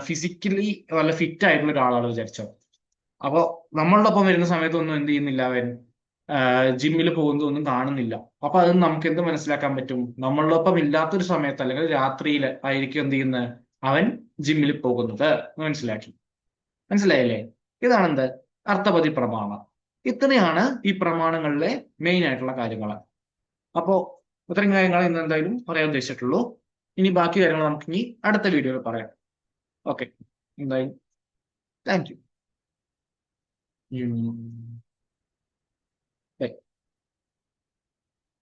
ഫിസിക്കലി നല്ല ഫിറ്റ് ആയിട്ടുള്ള ഒരാളാണ് വിചാരിച്ചോ. അപ്പൊ നമ്മളുടെ ഒപ്പം വരുന്ന സമയത്തൊന്നും എന്ത് ചെയ്യുന്നില്ല, അവൻ ജിമ്മിൽ പോകുന്നതൊന്നും കാണുന്നില്ല. അപ്പൊ അത് നമുക്ക് എന്ത് മനസ്സിലാക്കാൻ പറ്റും, നമ്മളുടെ ഒപ്പം ഇല്ലാത്തൊരു സമയത്ത് അല്ലെങ്കിൽ രാത്രിയിൽ ആയിരിക്കും എന്ത് ചെയ്യുന്നത്, അവൻ ജിമ്മിൽ പോകുന്നത് എന്ന് മനസ്സിലായില്ലേ? ഇതാണ് എന്ത്, അർത്ഥപതി പ്രമാണം. ഇത്രയാണ് ഈ പ്രമാണങ്ങളിലെ മെയിൻ ആയിട്ടുള്ള കാര്യങ്ങൾ. അപ്പോ ഇത്രയും കാര്യങ്ങൾ ഇന്ന് എന്തായാലും പറയാൻ ഉദ്ദേശിച്ചിട്ടുള്ളൂ. ഇനി ബാക്കി കാര്യങ്ങൾ നമുക്ക് ഇനി അടുത്ത വീഡിയോയിൽ പറയാം. ഓക്കെ, എന്തായാലും താങ്ക് യു.